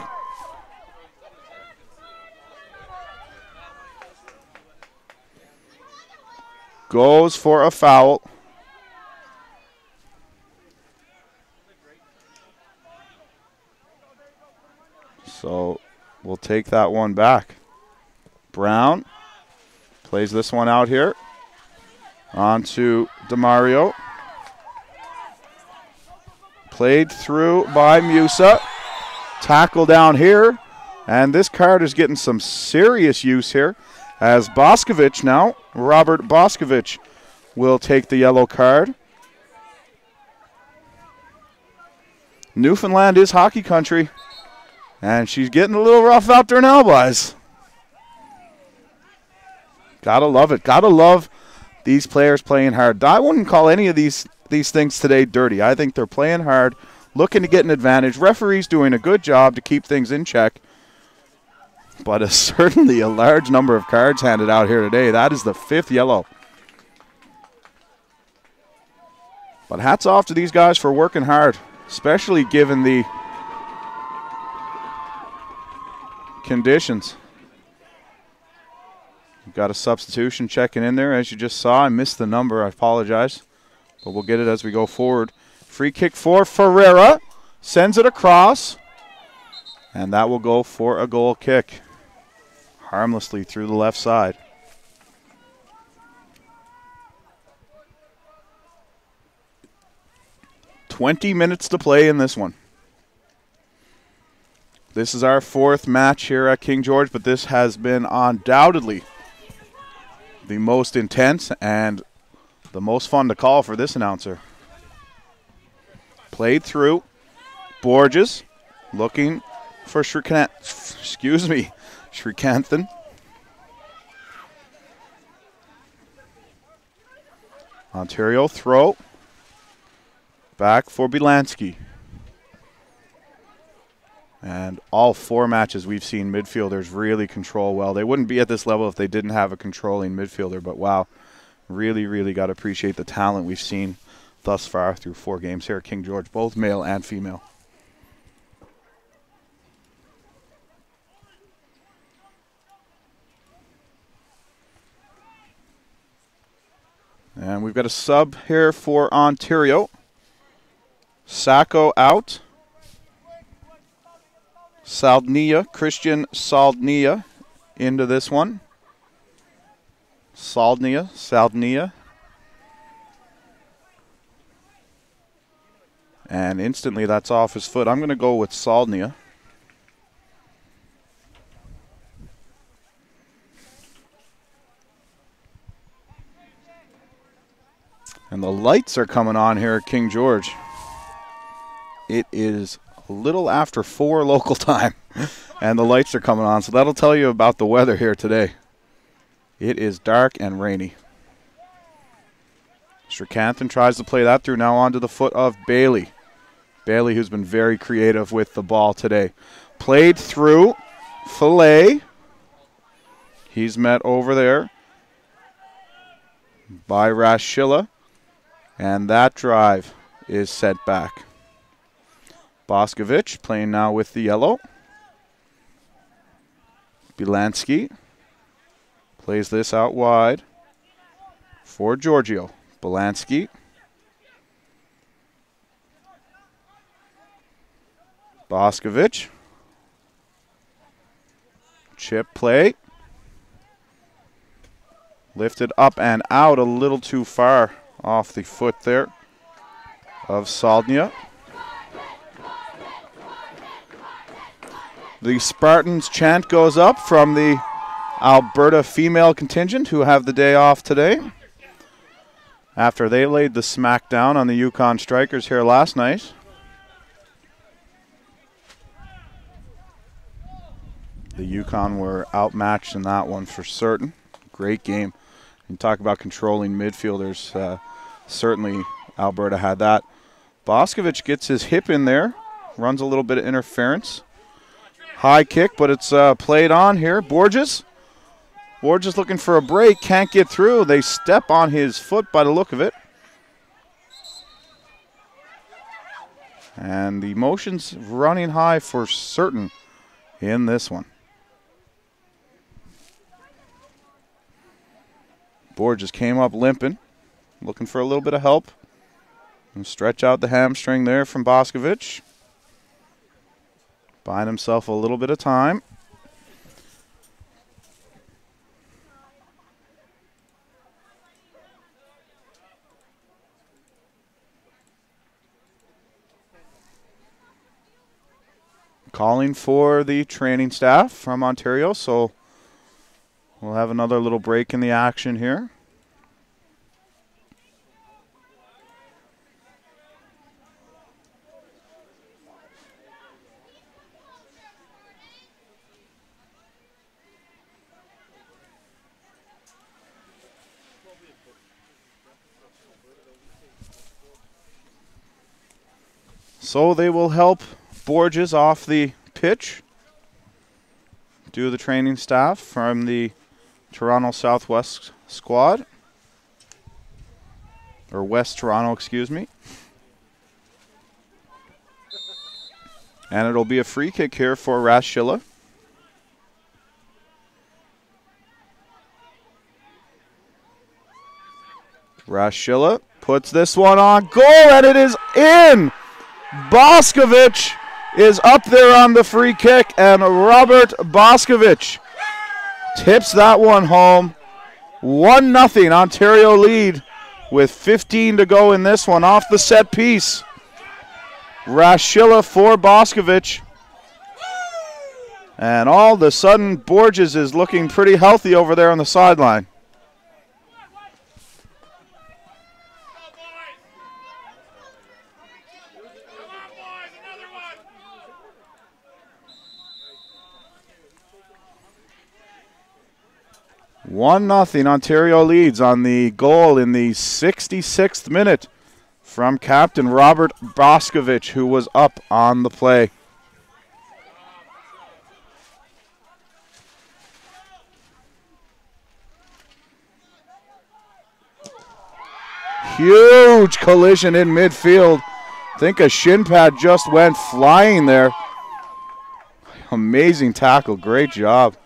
S1: Goes for a foul. So we'll take that one back. Brown plays this one out here. On to DeMario. Played through by Musa. Tackle down here. And this card is getting some serious use here as Boscovich now, Robert Boscovich, will take the yellow card. Newfoundland is hockey country, and she's getting a little rough out there now, boys. Gotta love it. Gotta love these players playing hard. I wouldn't call any of these things today dirty. I think they're playing hard, looking to get an advantage. Referees doing a good job to keep things in check. But certainly a large number of cards handed out here today. That is the 5th yellow. But hats off to these guys for working hard, especially given the conditions. We've got a substitution checking in there, as you just saw. I missed the number. I apologize. but we'll get it as we go forward. Free kick for Ferreira. Sends it across. And that will go for a goal kick. Harmlessly through the left side. "20 minutes to play in this one. This is our 4th match here at King George, but this has been undoubtedly the most intense and the most fun to call for this announcer. Played through. Borges looking for Shrikanthan. Ontario throw. Back for Bilansky. And all 4 matches we've seen midfielders really control well. They wouldn't be at this level if they didn't have a controlling midfielder, but wow, really, really got to appreciate the talent we've seen thus far through 4 games here at King George, both male and female. And we've got a sub here for Ontario. Sacco out. Christian Saldnia into this one. Saldnia. And instantly that's off his foot. I'm going to go with Saldnia. And the lights are coming on here at King George. It is a little after 4 local time, and the lights are coming on, so that'll tell you about the weather here today. It is dark and rainy. Shrikanthan tries to play that through, now onto the foot of Bailey. Bailey, who's been very creative with the ball today. Played through. Filet. He's met over there by Rashilla. And that drive is set back. Boscovich playing now with the yellow. Bilansky plays this out wide for Giorgio. Bilansky. Boscovich. Chip play. Lifted up and out a little too far off the foot there of Saldnia. The Spartans chant goes up from the Alberta female contingent, who have the day off today after they laid the smack down on the Yukon Strikers here last night. The Yukon were outmatched in that one for certain. Great game. You talk about controlling midfielders. Certainly Alberta had that. Boscovich gets his hip in there. Runs a little bit of interference. High kick, but it's played on here. Borges looking for a break. Can't get through. They step on his foot by the look of it. And the motion's running high for certain in this one. Borges came up limping, looking for a little bit of help. And stretch out the hamstring there from Boscovich. Buying himself a little bit of time. Calling for the training staff from Ontario, so we'll have another little break in the action here. So they will help Borges off the pitch. Do the training staff from the Toronto Southwest squad. Or West Toronto, excuse me. And it'll be a free kick here for Rashilla. Rashilla puts this one on goal, and it is in. Boscovich is up there on the free kick, and Robert Boscovich tips that one home. 1-0 Ontario lead with 15 to go in this one off the set piece. Rashilla for Boscovich. And all of a sudden, Borges is looking pretty healthy over there on the sideline. One nothing. Ontario leads on the goal in the 66th minute from Captain Robert Boscovich, who was up on the play. Huge collision in midfield. I think a shin pad just went flying there. Amazing tackle. Great job.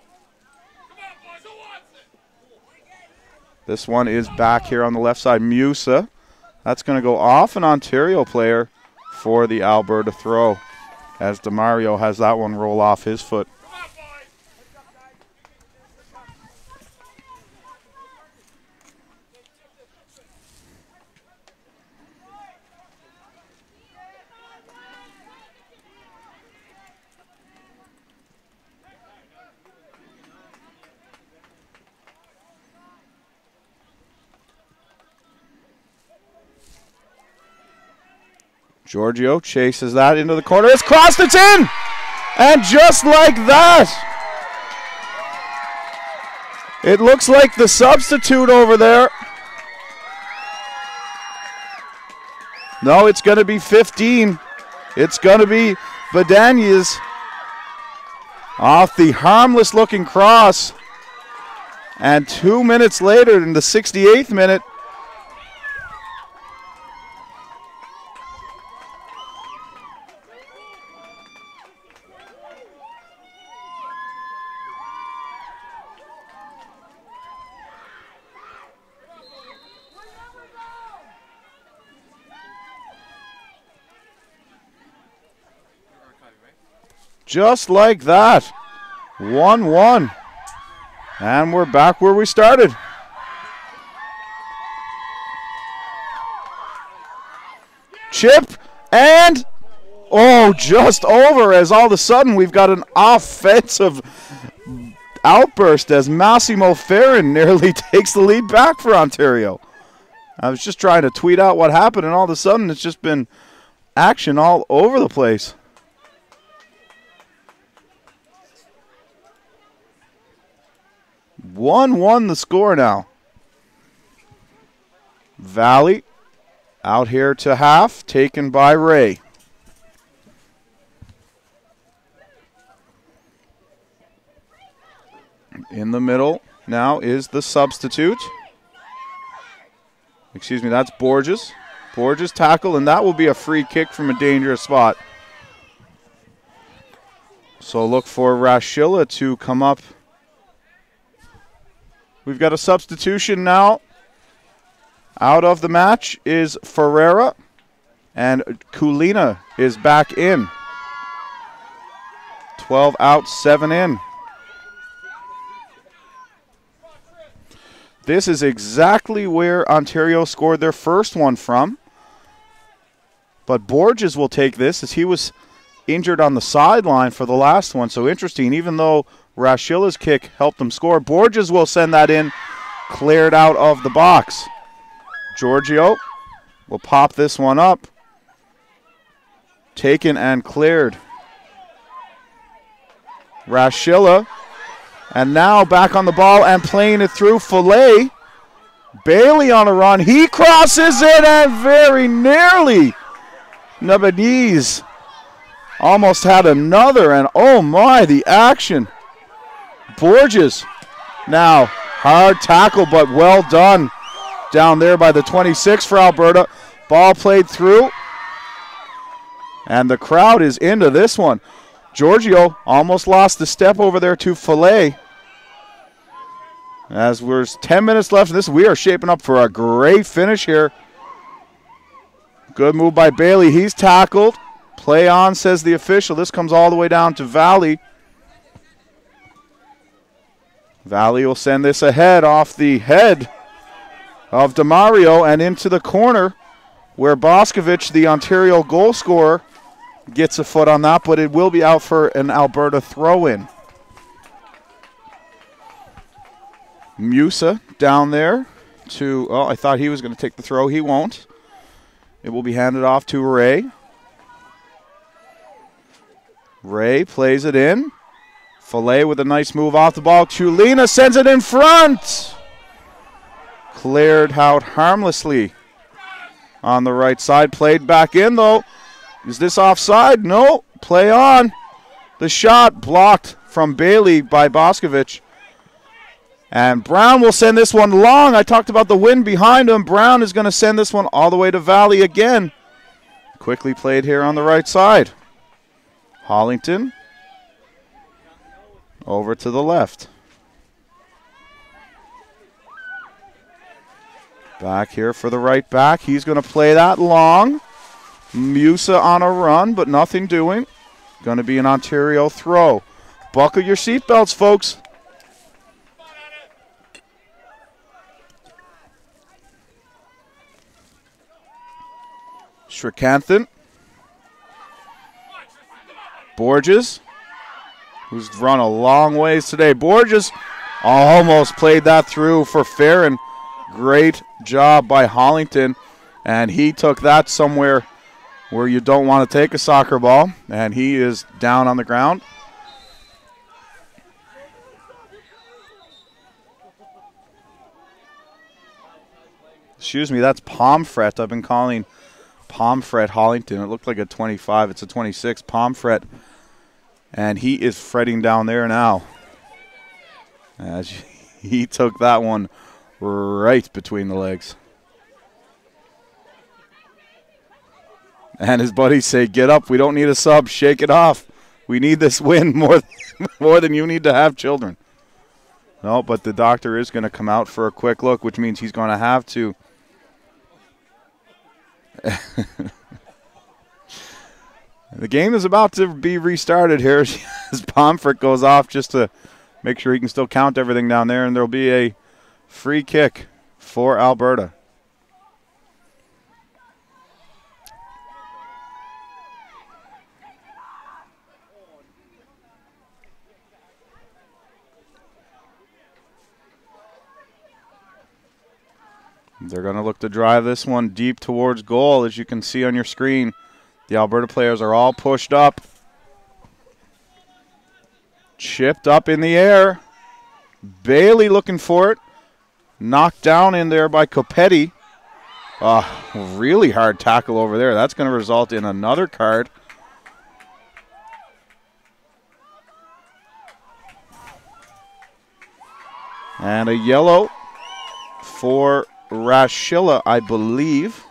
S1: This one is back here on the left side. Musa. That's going to go off an Ontario player for the Alberta throw, as DeMario has that one roll off his foot. Giorgio chases that into the corner. It's crossed, it's in! And just like that, it looks like the substitute over there. No, it's going to be 15. It's going to be Badanias off the harmless looking cross. And 2 minutes later, in the 68th minute, just like that, 1-1. And we're back where we started. Chip, and, oh, just over, as all of a sudden we've got an offensive outburst as Massimo Ferrin nearly takes the lead back for Ontario. I was just trying to tweet out what happened, and all of a sudden it's just been action all over the place. 1-1 the score now. Valley out here to half, taken by Ray. In the middle now is the substitute. Excuse me, that's Borges. Borges tackle, and that will be a free kick from a dangerous spot. So look for Rashilla to come up. We've got a substitution now. Out of the match is Ferreira, and Kulina is back in. 12 out, 7 in. This is exactly where Ontario scored their first one from. But Borges will take this, as he was injured on the sideline for the last one. So interesting, even though Rashilla's kick helped them score, Borges will send that in, cleared out of the box. Giorgio will pop this one up. Taken and cleared. Rashilla, and now back on the ball and playing it through. Fillet. Bailey on a run. He crosses it, and very nearly Nabaniz almost had another, and oh my, the action. Borges now, hard tackle, but well done down there by the 26 for Alberta. Ball played through, and the crowd is into this one. Giorgio almost lost the step over there to Fillet. As there's 10 minutes left in this, we are shaping up for a great finish here. Good move by Bailey. He's tackled. Play on, says the official. This comes all the way down to Valley. Valley will send this ahead off the head of DeMario and into the corner where Boscovich, the Ontario goal scorer, gets a foot on that, but it will be out for an Alberta throw-in. Musa down there to, oh, I thought he was going to take the throw. He won't. It will be handed off to Ray. Ray plays it in. Fillet with a nice move off the ball. Chulina sends it in front. Cleared out harmlessly on the right side. Played back in, though. Is this offside? No. Play on. The shot blocked from Bailey by Boscovich. And Brown will send this one long. I talked about the wind behind him. Brown is going to send this one all the way to Valley again. Quickly played here on the right side. Hollington over to the left. Back here for the right back. He's going to play that long. Musa on a run, but nothing doing. Going to be an Ontario throw. Buckle your seatbelts, folks. Shrikanthan. Borges, who's run a long ways today. Borges almost played that through for Farron. Great job by Hollington. And he took that somewhere where you don't want to take a soccer ball. And he is down on the ground. Excuse me, that's Pomfret. I've been calling Pomfret Hollington. It looked like a 25. It's a 26. Pomfret. And he is fretting down there now. As he took that one right between the legs. And his buddies say, get up. We don't need a sub. Shake it off. We need this win more than you need to have children. No, but the doctor is going to come out for a quick look, which means he's going to have to. The game is about to be restarted here as Pomfret goes off just to make sure he can still count everything down there, and there will be a free kick for Alberta. They're going to look to drive this one deep towards goal. As you can see on your screen, the Alberta players are all pushed up. Chipped up in the air. Bailey looking for it. Knocked down in there by Copetti. Really hard tackle over there. That's going to result in another card. And a yellow for Rashilla, I believe.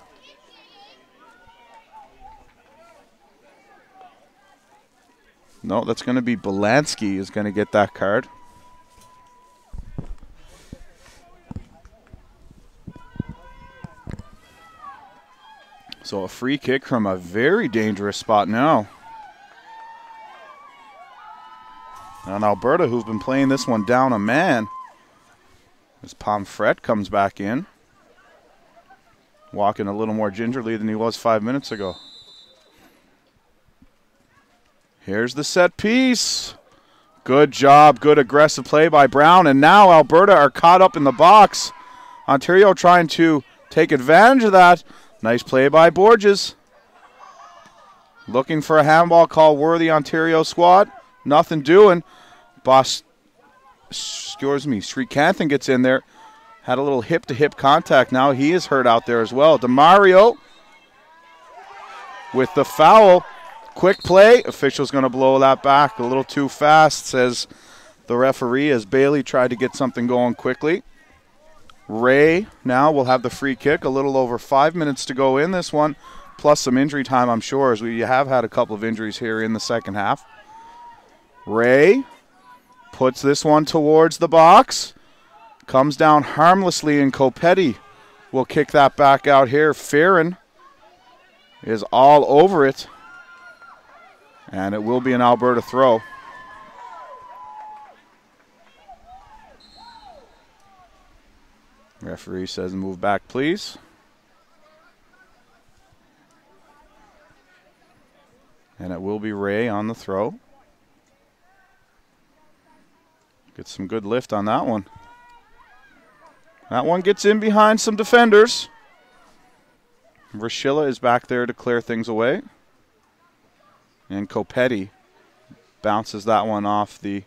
S1: No, that's going to be Belansky is going to get that card. So a free kick from a very dangerous spot now. And Alberta, who's been playing this one down a man, as Pomfret comes back in. Walking a little more gingerly than he was 5 minutes ago. Here's the set piece. Good job, good aggressive play by Brown. And now Alberta are caught up in the box. Ontario trying to take advantage of that. Nice play by Borges. Looking for a handball call worthy Ontario squad. Nothing doing. Srikanthan gets in there. Had a little hip-to-hip contact. Now he is hurt out there as well. DeMario with the foul. Quick play. Official's going to blow that back a little too fast, says the referee, as Bailey tried to get something going quickly. Ray now will have the free kick. A little over 5 minutes to go in this one, plus some injury time, I'm sure, as we have had a couple of injuries here in the second half. Ray puts this one towards the box. Comes down harmlessly, and Copetti will kick that back out here. Farron is all over it, and it will be an Alberta throw. Referee says move back, please. And it will be Ray on the throw. Get some good lift on that one. That one gets in behind some defenders. Rashilla is back there to clear things away. And Copetti bounces that one off the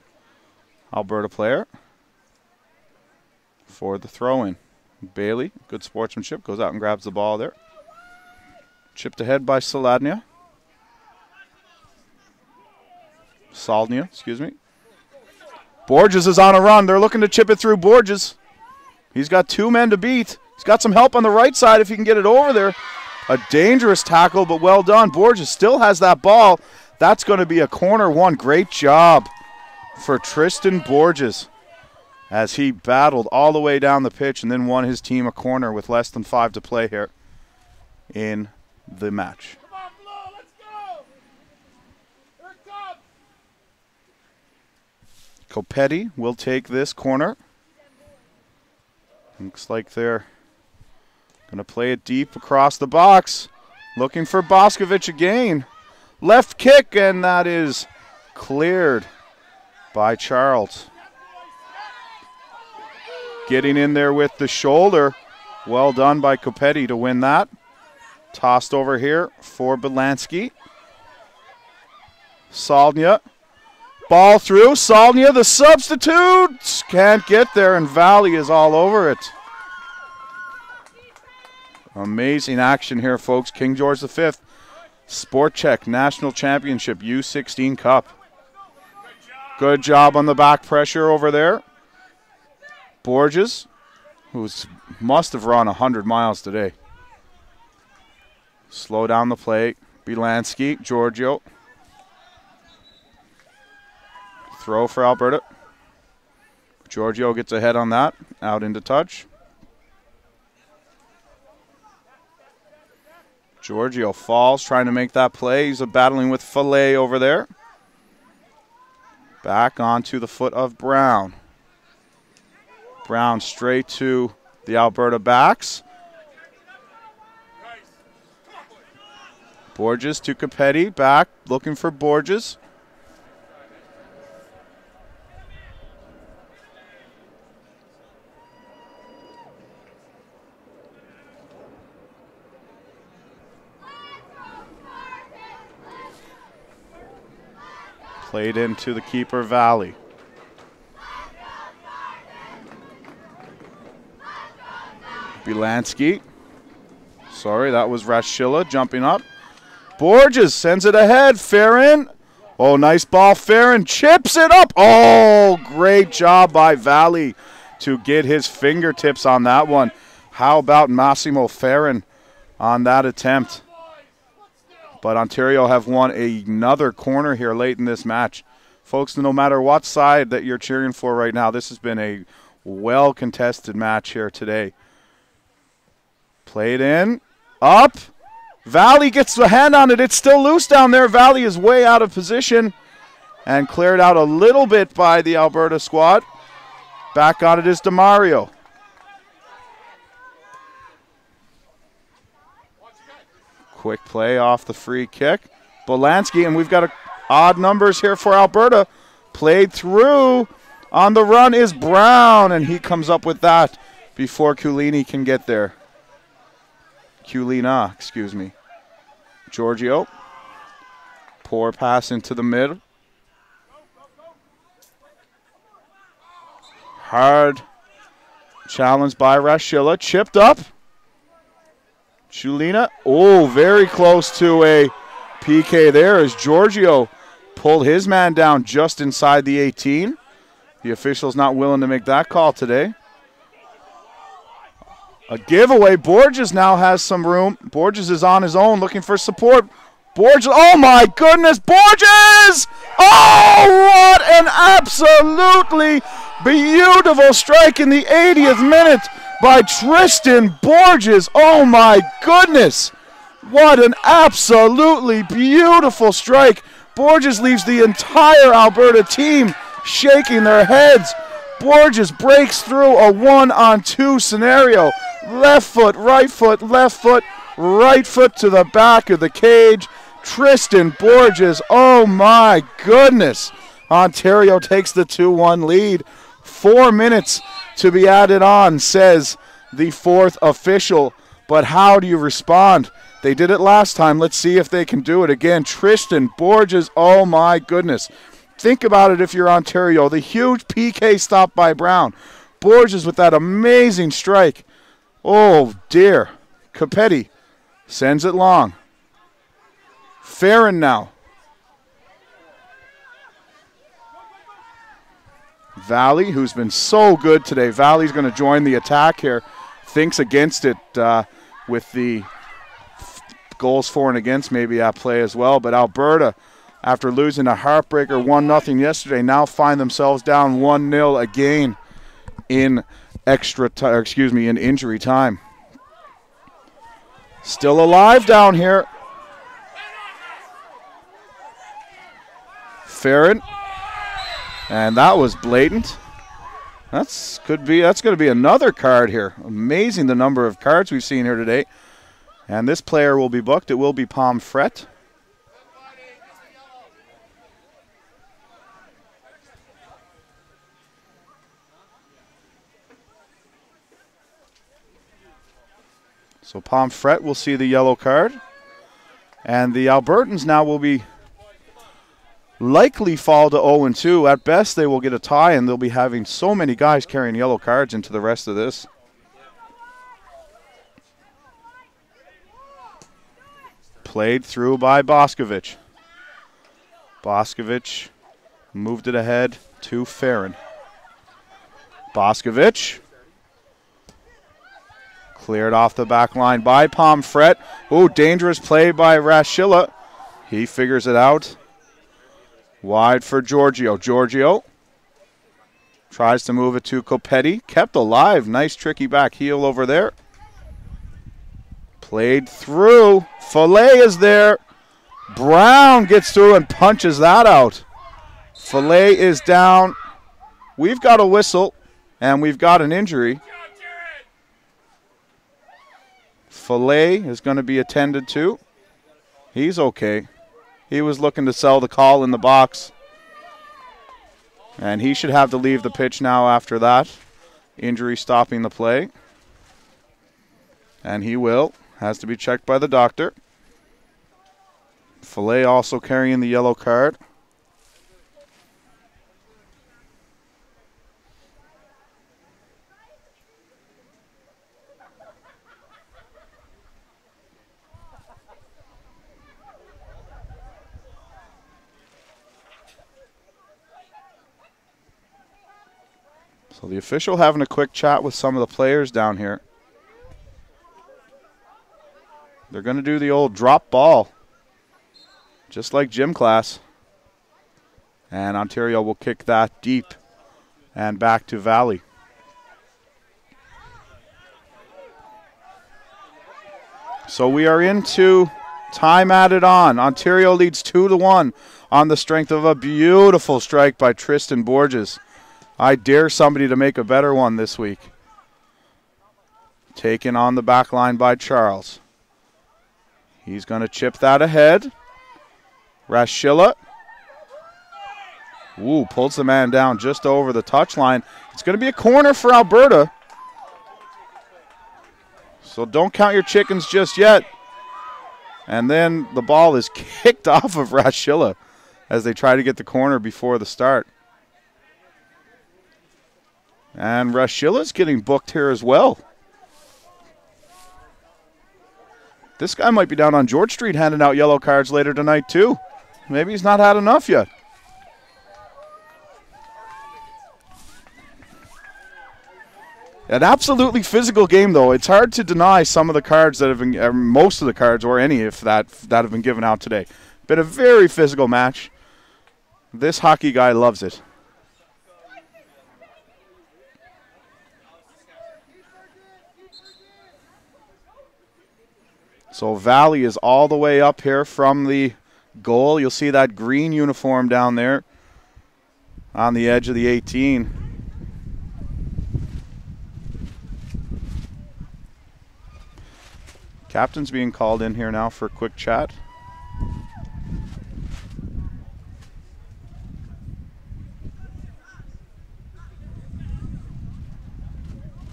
S1: Alberta player for the throw-in. Bailey, good sportsmanship, goes out and grabs the ball there. Chipped ahead by Saldnia, excuse me. Borges is on a run. They're looking to chip it through Borges. He's got two men to beat. He's got some help on the right side if he can get it over there. A dangerous tackle, but well done. Borges still has that ball. That's going to be a corner one. Great job for Tristan Borges as he battled all the way down the pitch and then won his team a corner with less than 5 to play here in the match.
S2: Come on, Blue, let's go! Here it comes!
S1: Copetti will take this corner. Looks like they're going to play it deep across the box. Looking for Boscovich again. Left kick, and that is cleared by Charles. Getting in there with the shoulder. Well done by Copetti to win that. Tossed over here for Belansky. Saldnia. Ball through. Saldnia, the substitute. Can't get there, and Valley is all over it. Amazing action here, folks. King George V Sport Check National Championship U16 Cup. Good job on the back pressure over there. Borges, who must have run 100 miles today. Slow down the play. Belansky, Giorgio. Throw for Alberta. Giorgio gets ahead on that. Out into touch. Giorgio falls, trying to make that play. He's battling with Fillet over there. Back onto the foot of Brown. Brown straight to the Alberta backs. Borges to Copetti. Back, looking for Borges. Played into the keeper, Valley. Belansky. Sorry, that was Rashilla jumping up. Borges sends it ahead. Farron. Oh, nice ball. Farron chips it up. Oh, great job by Valley to get his fingertips on that one. How about Massimo Farron on that attempt? But Ontario have won another corner here late in this match. Folks, no matter what side that you're cheering for right now, this has been a well-contested match here today. Played in. Up. Valley gets the hand on it. It's still loose down there. Valley is way out of position and cleared out a little bit by the Alberta squad. Back on it is DeMario. Quick play off the free kick. Belansky, and we've got odd numbers here for Alberta. Played through. On the run is Brown, and he comes up with that before Culini can get there. Culina, excuse me. Giorgio. Poor pass into the mid. Hard challenge by Rashilla. Chipped up. Chulina, oh, very close to a PK there as Giorgio pulled his man down just inside the 18. The official's not willing to make that call today. A giveaway. Borges now has some room. Borges is on his own looking for support. Borges, oh my goodness, Borges! Oh, what an absolutely Beautiful strike in the 80th minute by Tristan Borges. Oh my goodness. What an absolutely beautiful strike. Borges leaves the entire Alberta team shaking their heads. Borges breaks through a 1-on-2 scenario. Left foot, right foot, left foot, right foot to the back of the cage. Tristan Borges, oh my goodness. Ontario takes the 2-1 lead. 4 minutes to be added on, says the fourth official. But how do you respond? They did it last time. Let's see if they can do it again. Tristan Borges, oh my goodness. Think about it if you're Ontario. The huge PK stop by Brown. Borges with that amazing strike. Oh dear. Capetti sends it long. Farron now. Valley, who's been so good today. Valley's going to join the attack here. Thinks against it with the goals for and against maybe at play as well. But Alberta, after losing a heartbreaker 1-0 yesterday, now find themselves down 1-0 again in in injury time. Still alive down here. Farron. And that was blatant. That's going to be another card here. Amazing the number of cards we've seen here today. And this player will be booked. It will be Pomfret. So Pomfret will see the yellow card. And the Albertans now will be likely fall to 0-2. At best, they will get a tie, and they'll be having so many guys carrying yellow cards into the rest of this. Played through by Boscovich. Boscovich moved it ahead to Farron. Boscovich cleared off the back line by Pomfret. Oh, dangerous play by Raschilla. He figures it out. Wide for Giorgio. Giorgio tries to move it to Copetti. Kept alive. Nice tricky back heel over there. Played through. Fillet is there. Brown gets through and punches that out. Fillet is down. We've got a whistle, and we've got an injury. Fillet is going to be attended to. He's okay. He was looking to sell the call in the box. And he should have to leave the pitch now after that. Injury stopping the play. And he will. Has to be checked by the doctor. Fillet also carrying the yellow card. So the official having a quick chat with some of the players down here. They're going to do the old drop ball, just like gym class. And Ontario will kick that deep and back to Valley. So we are into time added on. Ontario leads 2-1 on the strength of a beautiful strike by Tristan Borges. I dare somebody to make a better one this week. Taken on the back line by Charles. He's going to chip that ahead. Raschilla. Ooh, pulls the man down just over the touchline. It's going to be a corner for Alberta. So don't count your chickens just yet. And then the ball is kicked off of Raschilla as they try to get the corner before the start. And Rashilla's getting booked here as well. This guy might be down on George Street handing out yellow cards later tonight too. Maybe he's not had enough yet. An absolutely physical game, though. It's hard to deny some of the cards that have been, most of the cards, or any if that have been given out today. Been a very physical match. This hockey guy loves it. So Valley is all the way up here from the goal. You'll see that green uniform down there on the edge of the 18. Captain's being called in here now for a quick chat.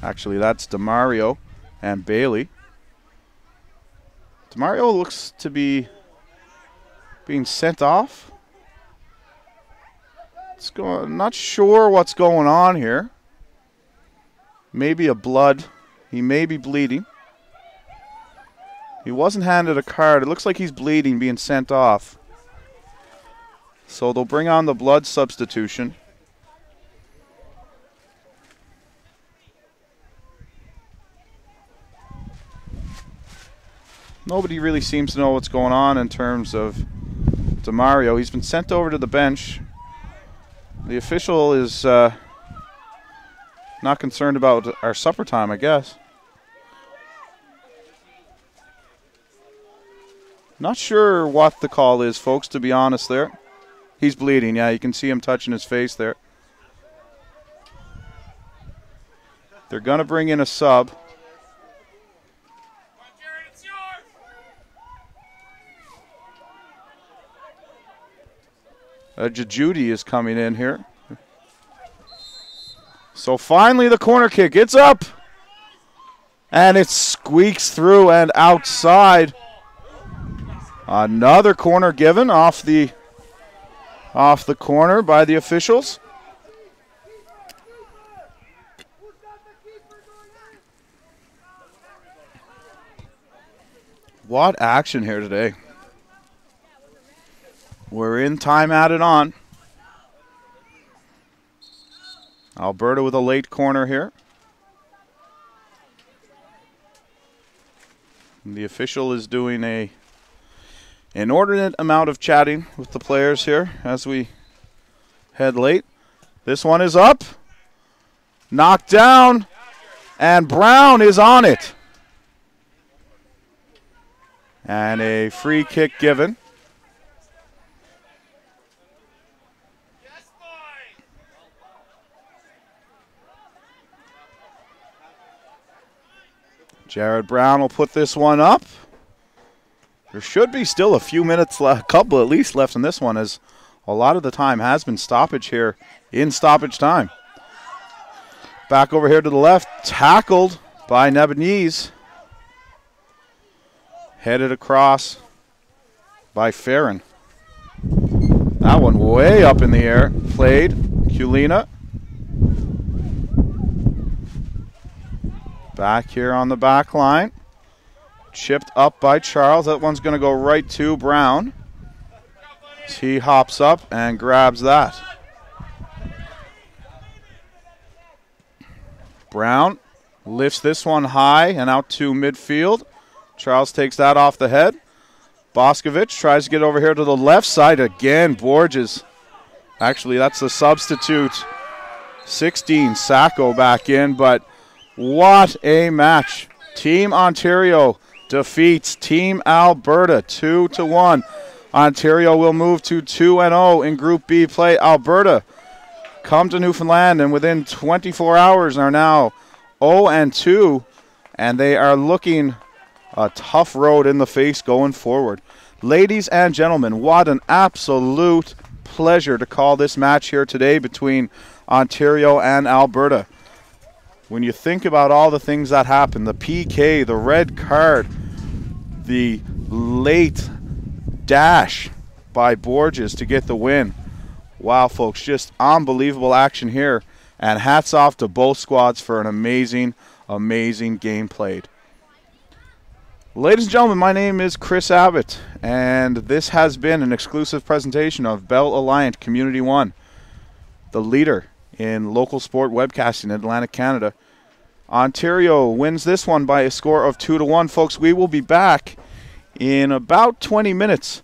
S1: Actually, that's DeMario and Bailey. DeMario looks to be being sent off. Not sure what's going on here. Maybe a blood. He may be bleeding. He wasn't handed a card. It looks like he's bleeding, being sent off. So they'll bring on the blood substitution. Nobody really seems to know what's going on in terms of DeMario. He's been sent over to the bench. The official is not concerned about our supper time, I guess. Not sure what the call is, folks, to be honest there. He's bleeding, yeah, you can see him touching his face there. They're going to bring in a sub. Judy is coming in here. So finally the corner kick. It's up. And it squeaks through and outside. Another corner given off the corner by the officials. What action here today. We're in time added on. Alberta with a late corner here. And the official is doing an inordinate amount of chatting with the players here as we head late. This one is up. Knocked down. And Brown is on it. And a free kick given. Jared Brown will put this one up. There should be still a few minutes left, a couple at least left in this one, as a lot of the time has been stoppage here in stoppage time. Back over here to the left, tackled by Nebeniz. Headed across by Farron. That one way up in the air. Played. Culina. Back here on the back line. Chipped up by Charles. That one's going to go right to Brown. He hops up and grabs that. Brown lifts this one high and out to midfield. Charles takes that off the head. Boscovich tries to get over here to the left side again. Borges. Actually, that's the substitute. 16, Sacco back in, but what a match. Team Ontario defeats Team Alberta 2-1. Ontario will move to 2-0 in Group B play. Alberta come to Newfoundland and within 24 hours are now 0-2, and they are looking a tough road in the face going forward. Ladies and gentlemen, what an absolute pleasure to call this match here today between Ontario and Alberta. When you think about all the things that happened, the PK, the red card, the late dash by Borges to get the win. Wow, folks, just unbelievable action here. And hats off to both squads for an amazing, amazing game played. Ladies and gentlemen, my name is Chris Abbott, and this has been an exclusive presentation of Bell Alliant Community One, the leader in local sport webcasting in Atlantic Canada. Ontario wins this one by a score of 2-1. Folks, we will be back in about 20 minutes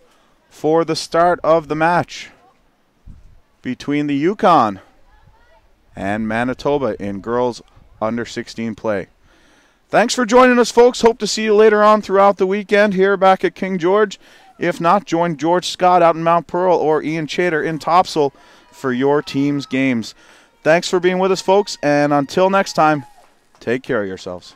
S1: for the start of the match between the Yukon and Manitoba in girls under 16 play. Thanks for joining us, folks. Hope to see you later on throughout the weekend here back at King George. If not, join George Scott out in Mount Pearl or Ian Chater in Topsail for your team's games. Thanks for being with us, folks, and until next time, take care of yourselves.